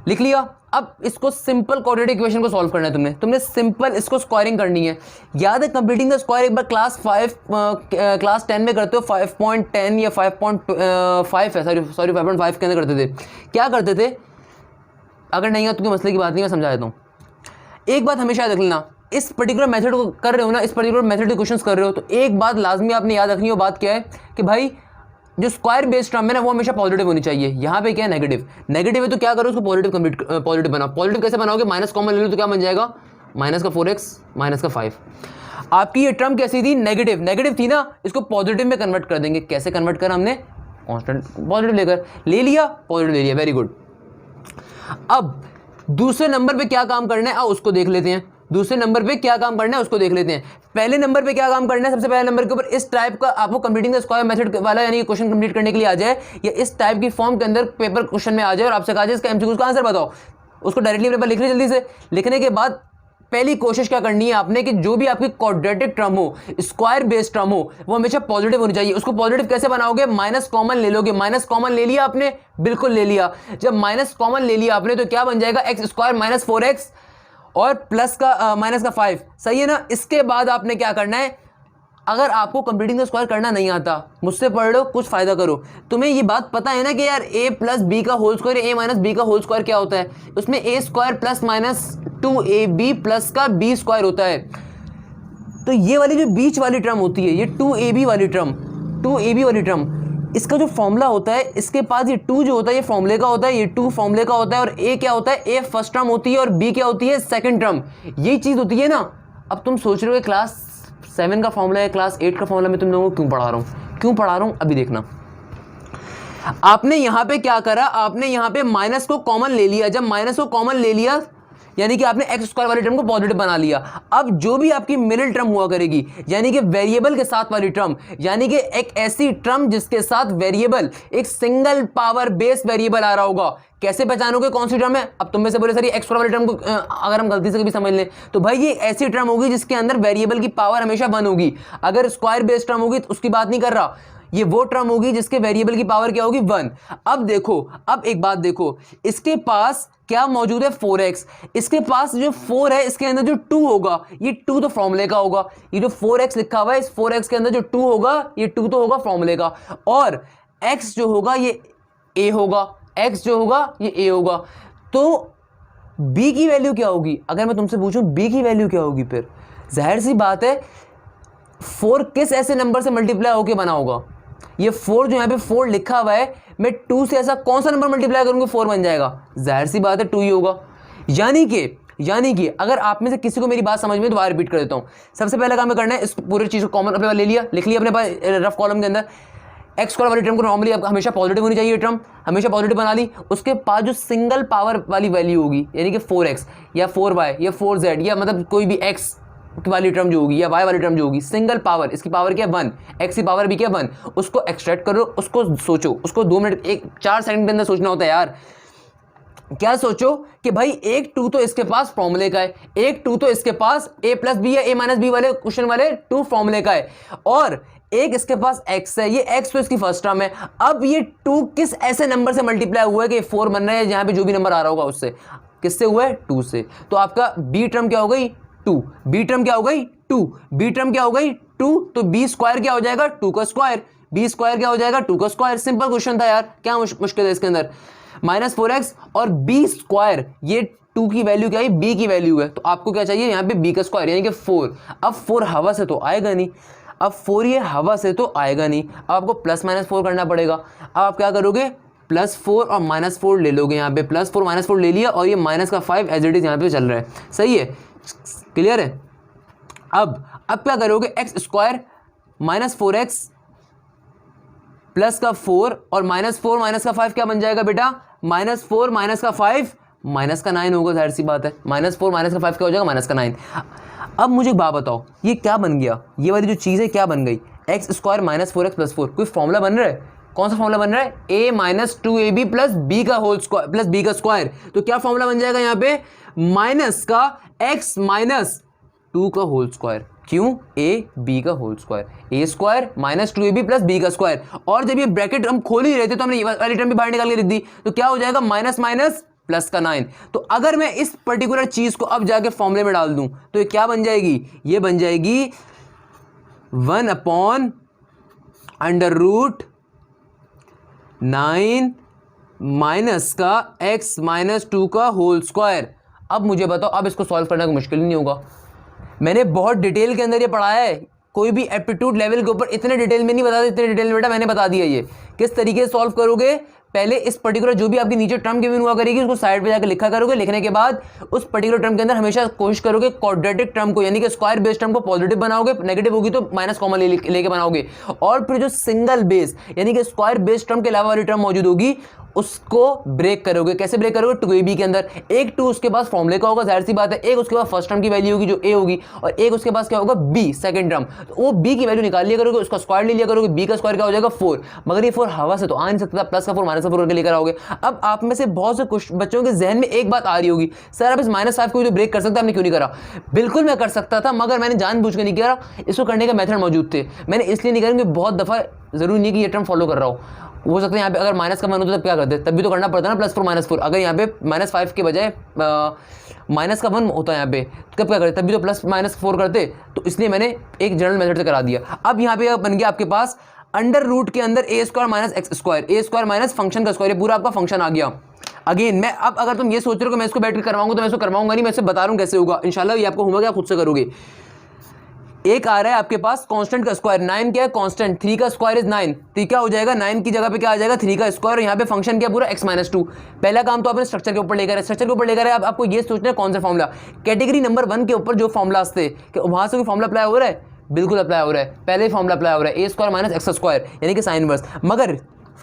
लिख लिया। अब इसको सिंपल क्वाड्रेटिक इक्वेशन को सॉल्व करना है तुमने सिंपल इसको स्क्वायरिंग करनी है। याद है कंप्लीटिंग द स्क्वायर एक बार क्लास 10 में करते हो, 5.10 या 5.5 है, सॉरी 5.5 के अंदर करते थे। क्या करते थे, अगर नहीं है तो कोई मसले की बात नहीं, मैं समझा देता हूँ। एक बात हमेशा याद रख लेना, इस पर्टिकुलर मेथड को कर रहे हो ना, इस पर्टिकुलर मेथड के क्वेश्चंस कर रहे हो, तो एक बात लाजमी आपने याद रखनी है। वो बात क्या है कि भाई जो स्क्वायर बेस्ड टर्म है ना वो हमेशा पॉजिटिव होनी चाहिए। यहाँ पे क्या है, नेगेटिव है तो क्या करो उसको पॉजिटिव बनाओ। पॉजिटिव कैसे बनाओगे, माइनस कॉमन ले लो तो क्या बन जाएगा, माइनस का 4x माइनस का 5। आपकी ये टर्म कैसी थी, नेगेटिव थी ना, इसको पॉजिटिव में कन्वर्ट कर देंगे। कैसे कन्वर्ट करा हमने, कॉन्स्टेंट पॉजिटिव लेकर ले लिया, पॉजिटिव ले लिया, वेरी गुड। अब दूसरे नंबर पे क्या काम करना है उसको देख लेते हैं। दूसरे नंबर पे क्या काम करना है उसको देख लेते हैं। पहले नंबर पे क्या काम करना है, सबसे पहले नंबर के ऊपर इस टाइप का आपको कंप्लीटिंग द स्क्वायर मेथड वाला यानी कि क्वेश्चन कंप्लीट करने के लिए आ जाए, या इस टाइप की फॉर्म के अंदर पेपर क्वेश्चन में आ जाए और आपसे कहा जाए इसका एमसीक्यू का आंसर बताओ, उसको डायरेक्टली पेपर लिख ले जल्दी से। लिखने के बाद पहली कोशिश क्या करनी है आपने कि जो भी आपकी क्वाड्रेटिक टर्म हो, स्क्वायर बेस्ड टर्म हो, वो हमेशा पॉजिटिव होनी चाहिए। उसको पॉजिटिव कैसे बनाओगे, माइनस कॉमन ले लोगे। माइनस कॉमन ले लिया आपने, बिल्कुल ले लिया। जब माइनस कॉमन ले लिया आपने तो क्या बन जाएगा, x² माइनस 4x और प्लस का माइनस का 5, सही है ना। इसके बाद आपने क्या करना है, अगर आपको कंप्लीटिंग द स्क्वायर करना नहीं आता, मुझसे पढ़ लो, कुछ फायदा करो। तुम्हें ये बात पता है ना कि यार a + b का होल स्क्वायर, a - b का होल स्क्वायर क्या होता है, उसमें a² plus minus 2ab plus का b² होता है। तो ये वाली जो बीच वाली टर्म होती है, ये 2ab वाली टर्म, इसका जो फॉर्मूला होता है, इसके पास ये 2 जो होता है ये फॉर्मूले का होता है, ये 2 फॉर्मूले का होता है, और a क्या होता है, a फर्स्ट टर्म होती है और b क्या होती है, सेकंड टर्म। यही चीज़ होती है ना। अब तुम सोच रहे हो क्लास 7 का फॉर्मूला है, क्लास 8 का फॉर्मूला मैं तुम लोगों को क्यों पढ़ा रहा हूँ, अभी देखना। आपने यहाँ पे क्या करा, आपने यहाँ पे माइनस को कॉमन ले लिया। जब माइनस को कॉमन ले लिया, यानी कि आपने एक्स स्क्वायर वाली टर्म को पॉजिटिव बना लिया। अब जो भी आपकी मिडिल टर्म हुआ करेगी, यानी कि वेरिएबल के साथ वाली टर्म, यानी कि एक ऐसी टर्म जिसके साथ वेरिएबल एक सिंगल पावर बेस वेरिएबल आ रहा होगा, कैसे पहचानोगे कौन सी टर्म है? अब तुम में से बोले सर ये एक्स वाली टर्म को अगर हम गलती से कभी समझ लें तो भाई ये ऐसी टर्म होगी जिसके अंदर वेरिएबल की पावर हमेशा 1 होगी। अगर स्क्वायर बेस्ड टर्म होगी तो उसकी बात नहीं कर रहा, ये वो टर्म होगी जिसके वेरिएबल की पावर क्या होगी 1। अब देखो, अब एक बात देखो, इसके पास क्या मौजूद है 4x, इसके पास जो 4 है इसके अंदर जो 2 होगा, ये 2 तो फॉर्मूले का होगा। ये जो 4x लिखा हुआ है इस 4x के अंदर जो 2 होगा, ये 2 तो होगा फॉर्मूले का, और x जो होगा ये a होगा, x जो होगा ये a होगा। तो b की वैल्यू क्या होगी? अगर मैं तुमसे पूछूं b की वैल्यू क्या होगी, फिर जाहिर सी बात है 4 किस ऐसे नंबर से मल्टीप्लाई होके बना होगा? ये 4 जो यहाँ पे 4 लिखा हुआ है, मैं 2 से ऐसा कौन सा नंबर मल्टीप्लाई करूंगा 4 बन जाएगा? जाहिर सी बात है 2 ही होगा। यानी कि अगर आप में से किसी को मेरी बात समझ में, दोबारा रिपीट कर देता हूं। सबसे पहला काम करना है, इस पूरी चीज को कॉमन अपने पास ले लिया, लिख लिया अपने पास रफ कॉलम के अंदर। एक्स स्क्वायर वाली टर्म को नॉर्मली हमेशा पॉजिटिव होनी चाहिए, टर्म हमेशा पॉजिटिव बना ली। उसके पास जो सिंगल पावर वाली वैल्यू होगी, यानी कि 4x या 4y या 4z या मतलब कोई भी x वाली टर्म जो होगी या y वाली टर्म जो होगी, सिंगल पावर, इसकी पावर क्या 1, x की पावर भी क्या 1, उसको एक्सट्रैक्ट करो, उसको सोचो, उसको 2 मिनट 4 सेकंड के अंदर सोचना होता है यार। क्या सोचो कि भाई एक 2 तो इसके पास फॉर्मूले का है, एक 2 तो इसके पास a प्लस बी या a माइनस बी वाले क्वेश्चन वाले 2 फॉर्मूले का है, और एक इसके पास x है, ये x तो इसकी फर्स्ट टर्म है। अब ये 2 किस ऐसे नंबर से मल्टीप्लाई हुआ है कि 4 बन रहा है, जहां पे जो भी नंबर आ रहा होगा उससे, किससे हुआ है 2 से। तो आपका b टर्म क्या हो गई 2, b टर्म क्या हो गई 2, b टर्म क्या हो गई 2, तो b स्क्वायर क्या हो जाएगा 2 का स्क्वायर, b स्क्वायर क्या हो जाएगा 2 का स्क्वायर। सिंपल क्वेश्चन था यार, क्या मुश्किल है इसके अंदर। -4x और b स्क्वायर, ये 2 की वैल्यू क्या है, b की वैल्यू है, तो आपको क्या चाहिए यहाँ पे b का स्क्वायर यानी कि 4। अब 4 हवा से तो आएगा नहीं, अब 4 ये हवा से तो आएगा नहीं, अब आपको +-4 करना पड़ेगा। अब आप क्या करोगे, +4 और -4 ले लोगे, यहाँ पे +4 -4 ले लिया, और ये माइनस का 5 एज इट इज यहाँ पे चल रहा है, सही है, क्लियर है। अब क्या करोगे, एक्स स्क्वायर -4x प्लस का 4 और -4 माइनस का 5 क्या बन जाएगा बेटा, -4 माइनस का 5 माइनस का 9 होगा, जाहिर सी बात है। -4 माइनस का 5 क्या हो जाएगा, माइनस का 9। अब मुझे एक बात बताओ, ये क्या बन गया, ये वाली जो चीज़ है क्या बन गई, एक्स स्क्वायर -4x + 4, कोई फॉर्मूला बन रहा है? कौन सा फॉर्मूला बन रहा है, a - 2ab + b का होल स्क्वायर प्लस b का स्क्वायर। तो क्या फॉर्मूला बन जाएगा यहाँ पे, माइनस का x - 2 का होल स्क्वायर, क्यों, a b का whole square, a square -2ab + b का स्क्वायर। और जब ये ब्रैकेट हम खोल ही रहे थे तो हमने ये वाली टर्म भी बाहर निकाल के लिख दी, तो क्या हो जाएगा माइनस प्लस का 9। तो अगर मैं इस पर्टिकुलर चीज को अब जाके फॉर्मूले में डाल दूं तो ये क्या बन जाएगी, ये बन जाएगी 1/√9 माइनस का x - 2 का होल स्क्वायर। अब मुझे बताओ, अब इसको सॉल्व करना कोई मुश्किल नहीं होगा, मैंने बहुत डिटेल के अंदर ये पढ़ा है, कोई भी एप्टीट्यूड लेवल के ऊपर इतने डिटेल में नहीं बता, इतने डिटेल में बेटा मैंने बता दिया। ये किस तरीके से सॉल्व करोगे, पहले इस पर्टिकुलर जो भी आपकी नीचे टर्म गिवन हुआ करेगी उसको साइड पे जाकर लिखा करोगे, लिखने के बाद उस पर्टिकुलर टर्म के अंदर हमेशा कोशिश करोगे क्वाड्रेटिक टर्म को, यानी कि स्क्वायर बेस टर्म को पॉजिटिव बनाओगे, नेगेटिव होगी तो माइनस कॉमन लेके बनाओगे, और फिर जो सिंगल बेस यानी कि स्क्वायर बेस टर्म के अलावा वाली टर्म मौजूद होगी उसको ब्रेक करोगे। कैसे ब्रेक करोगे, 2ab के अंदर एक 2 उसके पास फॉर्मूले का होगा, जाहिर सी बात है, एक उसके पास फर्स्ट टर्म की वैल्यू होगी जो a होगी, और एक उसके पास क्या होगा b सेकंड टर्म, तो वो b की वैल्यू निकाल लिया करोगे, उसका स्क्वायर ले लिया करोगे, b का स्क्वायर क्या हो जाएगा 4। मगर ये 4 हवा से तो आ नहीं सकता, प्लस का 4 माइनस का 4 करके लेकर आओगे। अब आप में से बहुत से कुछ बच्चों के जहन में एक बात आ रही होगी, सर आप इस -5 को भी तो ब्रेक कर सकते, आपने क्यों नहीं करा? बिल्कुल मैं कर सकता था, मगर मैंने जानबूझ के नहीं किया, इसको करने का मेथड मौजूद थे, मैंने इसलिए नहीं करा क्योंकि बहुत दफा जरूरी नहीं कि ये टर्म फॉलो कर रहा हो सकता है यहाँ पे अगर माइनस का मन होता तब क्या करते, तब भी तो करना पड़ता ना, +4 - 4। अगर यहाँ पे -5 के बजाय माइनस का 1 होता है यहाँ पे, तो कब क्या करते, तब भी तो +-4 करते, तो इसलिए मैंने एक जनरल मेथड से करा दिया। अब यहाँ पे बन गया आपके पास √ के अंदर a² - x², a² - फंक्शन का स्क्वायर, ये पूरा आपका फंक्शन आ गया। अगेन मैं अब अगर तुम ये सोच रहे हो कि मैं इसको बैठ कर करवाऊंगा तो मैं इसको करवाऊंगा नहीं, मैं इससे बता रहा हूँ कैसे होगा, इंशाल्लाह ये आपको होमवर्क आप खुद से करोगे। एक आ रहा है आपके पास कांस्टेंट का स्क्वायर, 9 क्या है कांस्टेंट, 3 का स्क्वायर इज 9, तो क्या हो जाएगा 9 की जगह पे क्या आ जाएगा 3 का स्क्वायर, और यहाँ पे फंक्शन क्या पूरा x - 2। पहला काम तो आपने स्ट्रक्चर के ऊपर लेकर है, स्ट्रक्चर के ऊपर लेकर है, अब आपको ये सोचना है कौन सा फॉर्मूला, कैटेगरी नंबर 1 के ऊपर जो फॉर्मूलाज थे कि वहां से कोई फॉर्मूला अप्लाई हो रहा है, बिल्कुल अप्लाई हो रहा है, पहले ही फॉर्मूला अप्लाई हो रहा है, a² - x² यानी कि साइन इनवर्स। मगर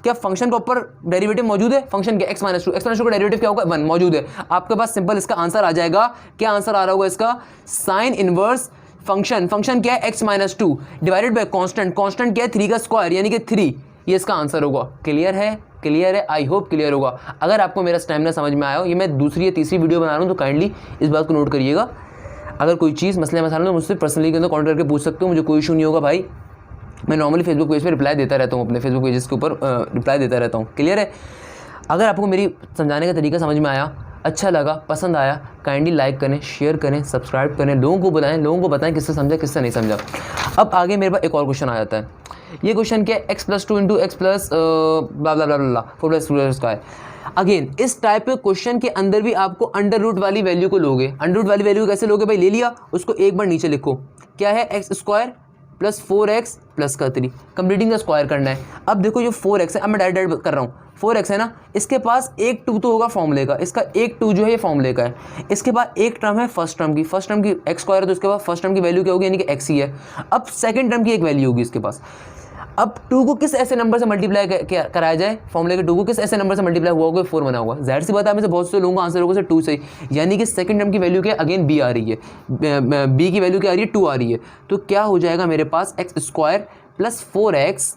क्या फंक्शन का ऊपर डेरिवेटिव मौजूद है? फंक्शन के x माइनस टू का डेरिवेटिव क्या होगा? 1 मौजूद है। आपके पास सिंपल इसका आंसर आ जाएगा। क्या आंसर आ रहा होगा इसका? साइन इनवर्स फंक्शन क्या है? x minus two divided by constant क्या है? 3 का स्क्वायर यानी कि 3, ये इसका आंसर होगा। क्लियर है, आई होप क्लियर होगा। अगर आपको मेरा स्टैमिना समझ में आया हो, ये मैं दूसरी या तीसरी वीडियो बना रहा हूँ, तो काइंडली इस बात को नोट करिएगा। अगर कोई चीज़ मसला तो मुझसे पर्सनली के अंदर कॉन्टैक्ट करके पूछ सकते हो, मुझे कोई इशू नहीं होगा भाई। मैं नॉर्मली फेसबुक पेज पे रिप्लाई देता रहता हूँ, अपने फेसबुक पेजेस के ऊपर रिप्लाई देता रहता हूँ। क्लियर है? अगर आपको मेरी समझाने का तरीका समझ में आया, अच्छा लगा, पसंद आया, काइंडली लाइक करें, शेयर करें, सब्सक्राइब करें, लोगों को बताएं किससे समझा किससे नहीं समझा। अब आगे मेरे पास एक और क्वेश्चन आ जाता है। ये क्वेश्चन क्या है? x plus two into x plus blah blah blah blah 4 plus 2 square. Again इस टाइप के क्वेश्चन के अंदर भी आपको अंडर रूट वाली वैल्यू को लोगे। अंडर रूट वाली वैल्यू कैसे लोगे भाई? ले लिया, उसको एक बार नीचे लिखो। क्या है? X square plus 4x plus का 3, कंप्लीटिंग द स्क्वायर करना है। अब देखो ये 4x है, अब मैं डायरेक्ट कर रहा हूँ। 4x है ना, इसके पास एक 2 तो होगा फॉर्मूले का, इसका एक 2 जो है ये फॉर्मूले का है। इसके बाद एक टर्म है फर्स्ट टर्म की एक्स स्क्वायर है, तो उसके बाद फर्स्ट टर्म की वैल्यू क्या होगी? यानी कि x ही है। अब सेकंड टर्म की एक वैल्यू होगी इसके पास। अब 2 को किस ऐसे नंबर से मल्टीप्लाई कराया जाए? फॉर्मूले के 2 को किस ऐसे नंबर से मल्टीप्लाई हुआ होगा? 4 बना होगा। जाहिर सी बात है, में से बहुत से लोगों का आंसर होगा 2 से, यानी कि सेकंड टर्म की वैल्यू क्या? अगेन b आ रही है, b की वैल्यू क्या आ रही है? 2 आ रही है। तो क्या हो जाएगा मेरे पास? X square plus 4x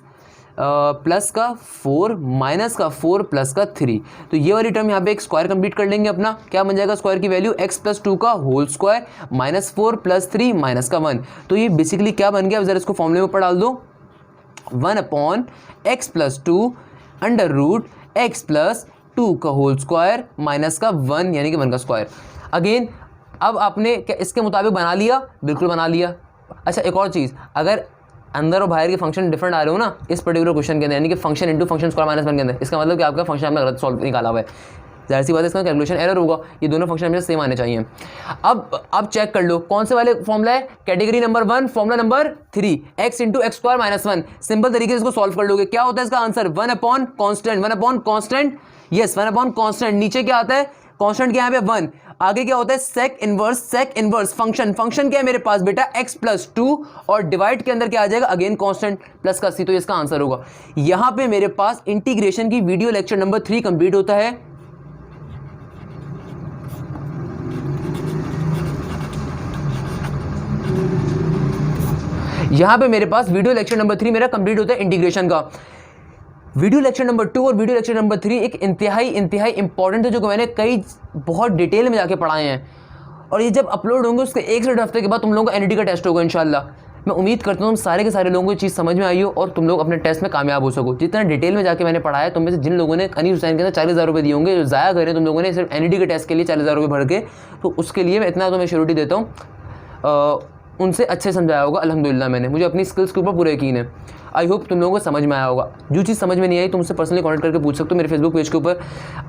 plus का 4 माइनस का 4 प्लस का 3। तो ये वाली टर्म यहाँ पे एक स्क्वायर कंप्लीट कर लेंगे अपना। क्या बन जाएगा स्क्वायर की वैल्यू? x प्लस 2 का whole square minus 4 plus 3 minus का 1। तो ये बेसिकली क्या बन गया? जरा इसको फॉर्मूले में डाल दो। 1 upon x plus 2 under root x plus 2 का होल स्क्वायर माइनस का 1 यानी कि 1 का स्क्वायर। अगेन अब आपने क्या इसके मुताबिक बना लिया? बिल्कुल बना लिया। अच्छा एक और चीज़, अगर अंदर और बाहर के फंक्शन डिफरेंट आ रहे हो ना इस पर्टिकुलर क्वेश्चन के अंदर, यानी कि function into function square minus 1 के अंदर, इसका मतलब कि आपका फंक्शन आपने गलत सॉल्व निकाला हुआ है। जाहिर सी बात है इसका कैलकुलेशन एरर होगा। ये दोनों फंक्शन हमेशा सेम आने चाहिए। अब चेक कर लो कौन से वाले फॉर्मूला है? Category number 1 formula number 3 x into X square minus 1। Simple तरीके से इसको सॉल्व कर लोगे। क्या होता है इसका answer? 1 upon constant, yes 1 upon constant. नीचे क्या आता है? कॉन्स्टेंट के यहाँ पे 1। आगे क्या होता है? सेक इनवर्स फंक्शन क्या है मेरे पास बेटा? x प्लस 2 और डिवाइड के अंदर क्या आ जाएगा? अगेन कॉन्स्टेंट प्लस का c। तो इसका आंसर होगा। यहां पे मेरे पास इंटीग्रेशन की वीडियो लेक्चर नंबर 3 कंप्लीट होता है। यहां पे मेरे पास वीडियो लेक्चर नंबर 3 मेरा कंप्लीट होता है इंटीग्रेशन का। वीडियो लेक्चर नंबर 2 और वीडियो लेक्चर नंबर 3 एक इंतहाई इंपॉर्टेंट है, जो मैंने बहुत डिटेल में जाके पढ़ाए हैं। और ये जब अपलोड होंगे उसके 1 से 1.5 हफ्ते के बाद तुम लोगों का एनईटी का टेस्ट होगा इंशाल्लाह। मैं उम्मीद करता हूँ तुम सारे के सारे लोगों को ये चीज़ समझ में आई हो और तुम लोग अपने टेस्ट में कामयाब हो सको। जितना डिटेल में जाके मैंने पढ़ाया, तुम में से जिन लोगों ने अनीस हुसैन के अंदर 40,000 रुपये दिए होंगे, जो ज़ाया करें तुम लोगों ने सिर्फ एनईटी के टेस्ट के लिए 40,000 रुपये भर के, तो उसके लिए मैं इतना तो मैं श्योरिटी देता हूँ उनसे अच्छे समझाया होगा अल्हम्दुलिल्लाह। मैंने मुझे अपनी स्किल्स के ऊपर पूरा यकीन है। आई होप तुम लोगों को समझ में आया होगा। जो चीज़ समझ में नहीं आई तुम मुझसे पर्सनली कॉन्टैक्ट करके पूछ सकते हो। मेरे फेसबुक पेज के ऊपर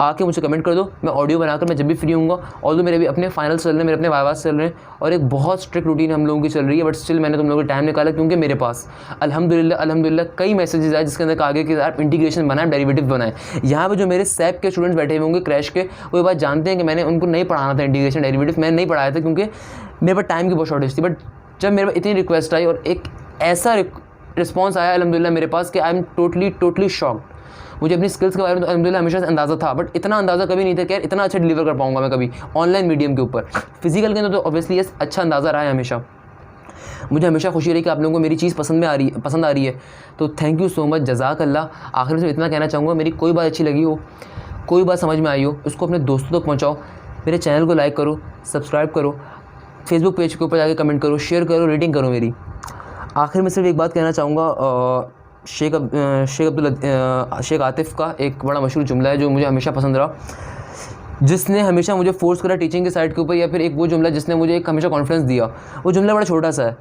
आके मुझे कमेंट कर दो, मैं ऑडियो बनाकर मैं जब भी फ्री हूँगा। ऑल्दो मेरे भी अपने फाइनल चल रहे हैं, मेरे अपने वाइवास चल रहे हैं और एक बहुत स्ट्रिक्ट रूटीन हम लोगों की चल रही है, बट स्टिल मैंने तुम लोगों को टाइम निकाला क्योंकि मेरे पास अल्हम्दुलिल्लाह कई मैसेजेस आए जिसके अंदर कहा गया कि आप इंटीग्रेशन बनाए, डेरिवेटिव बनाए। यहाँ पर जो मेरे सैप के स्टूडेंट्स बैठे हुए होंगे क्रैश के, वो ये बात जानते हैं कि मैंने उनको नहीं पढ़ाना था इंटीग्रेशन डेरिवेटिव, मैंने नहीं पढ़ाया था क्योंकि मेरे पास टाइम की बहुत शॉर्टेज थी। बट जब मेरे पास इतनी रिक्वेस्ट आई और एक ऐसा रिस्पॉन्स आया अल्हम्दुलिल्लाह मेरे पास कि आई एम टोटली शॉक्ड। मुझे अपनी स्किल्स के बारे में तो अल्हम्दुलिल्लाह हमेशा से अंदाज़ा था, बट इतना अंदाज़ा कभी नहीं था कि यार इतना अच्छा डिलीवर कर पाऊंगा मैं कभी ऑनलाइन मीडियम के ऊपर। फिजिकल के अंदर तो ऑब्वियसली ये अच्छा अंदाज़ा रहा है हमेशा। मुझे हमेशा खुशी रही कि आप लोगों को मेरी चीज़ पसंद आ रही है। तो थैंक यू सो मच, जज़ाकल्लाह। आखिर में इतना कहना चाहूँगा, मेरी कोई बात अच्छी लगी हो, कोई बात समझ में आई हो, उसको अपने दोस्तों तक पहुँचाओ। मेरे चैनल को लाइक करो, सब्सक्राइब करो, फेसबुक पेज के ऊपर जाके कमेंट करो, शेयर करो, रेटिंग करो मेरी। आखिर में सिर्फ एक बात कहना चाहूँगा, शेख आतिफ़ का एक बड़ा मशहूर जुमला है जो मुझे हमेशा पसंद रहा, जिसने हमेशा मुझे फोर्स करा टीचिंग के साइड के ऊपर, या फिर एक वो जुमला जिसने मुझे एक हमेशा कॉन्फिडेंस दिया। वो जुमला बड़ा छोटा सा है,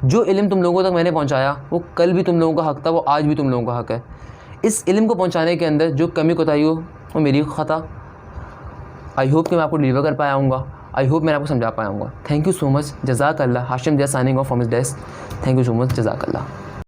जो इल्म तुम लोगों तक मैंने पहुँचाया वो कल भी तुम लोगों का हक़ था, वो आज भी तुम लोगों का हक़ है। इस इल्म को पहुँचाने के अंदर जो कमी कोताही हो वो मेरी खता। आई होप कि मैं आपको डिलीवर कर पाया हूँगा, आई होप मैं आपको समझा पाया हूँगा। थैंक यू सो मच, जज़ाकल्लाह। Hashim Zia signing off from his desk. Thank you so much, जज़ाकल्लाह।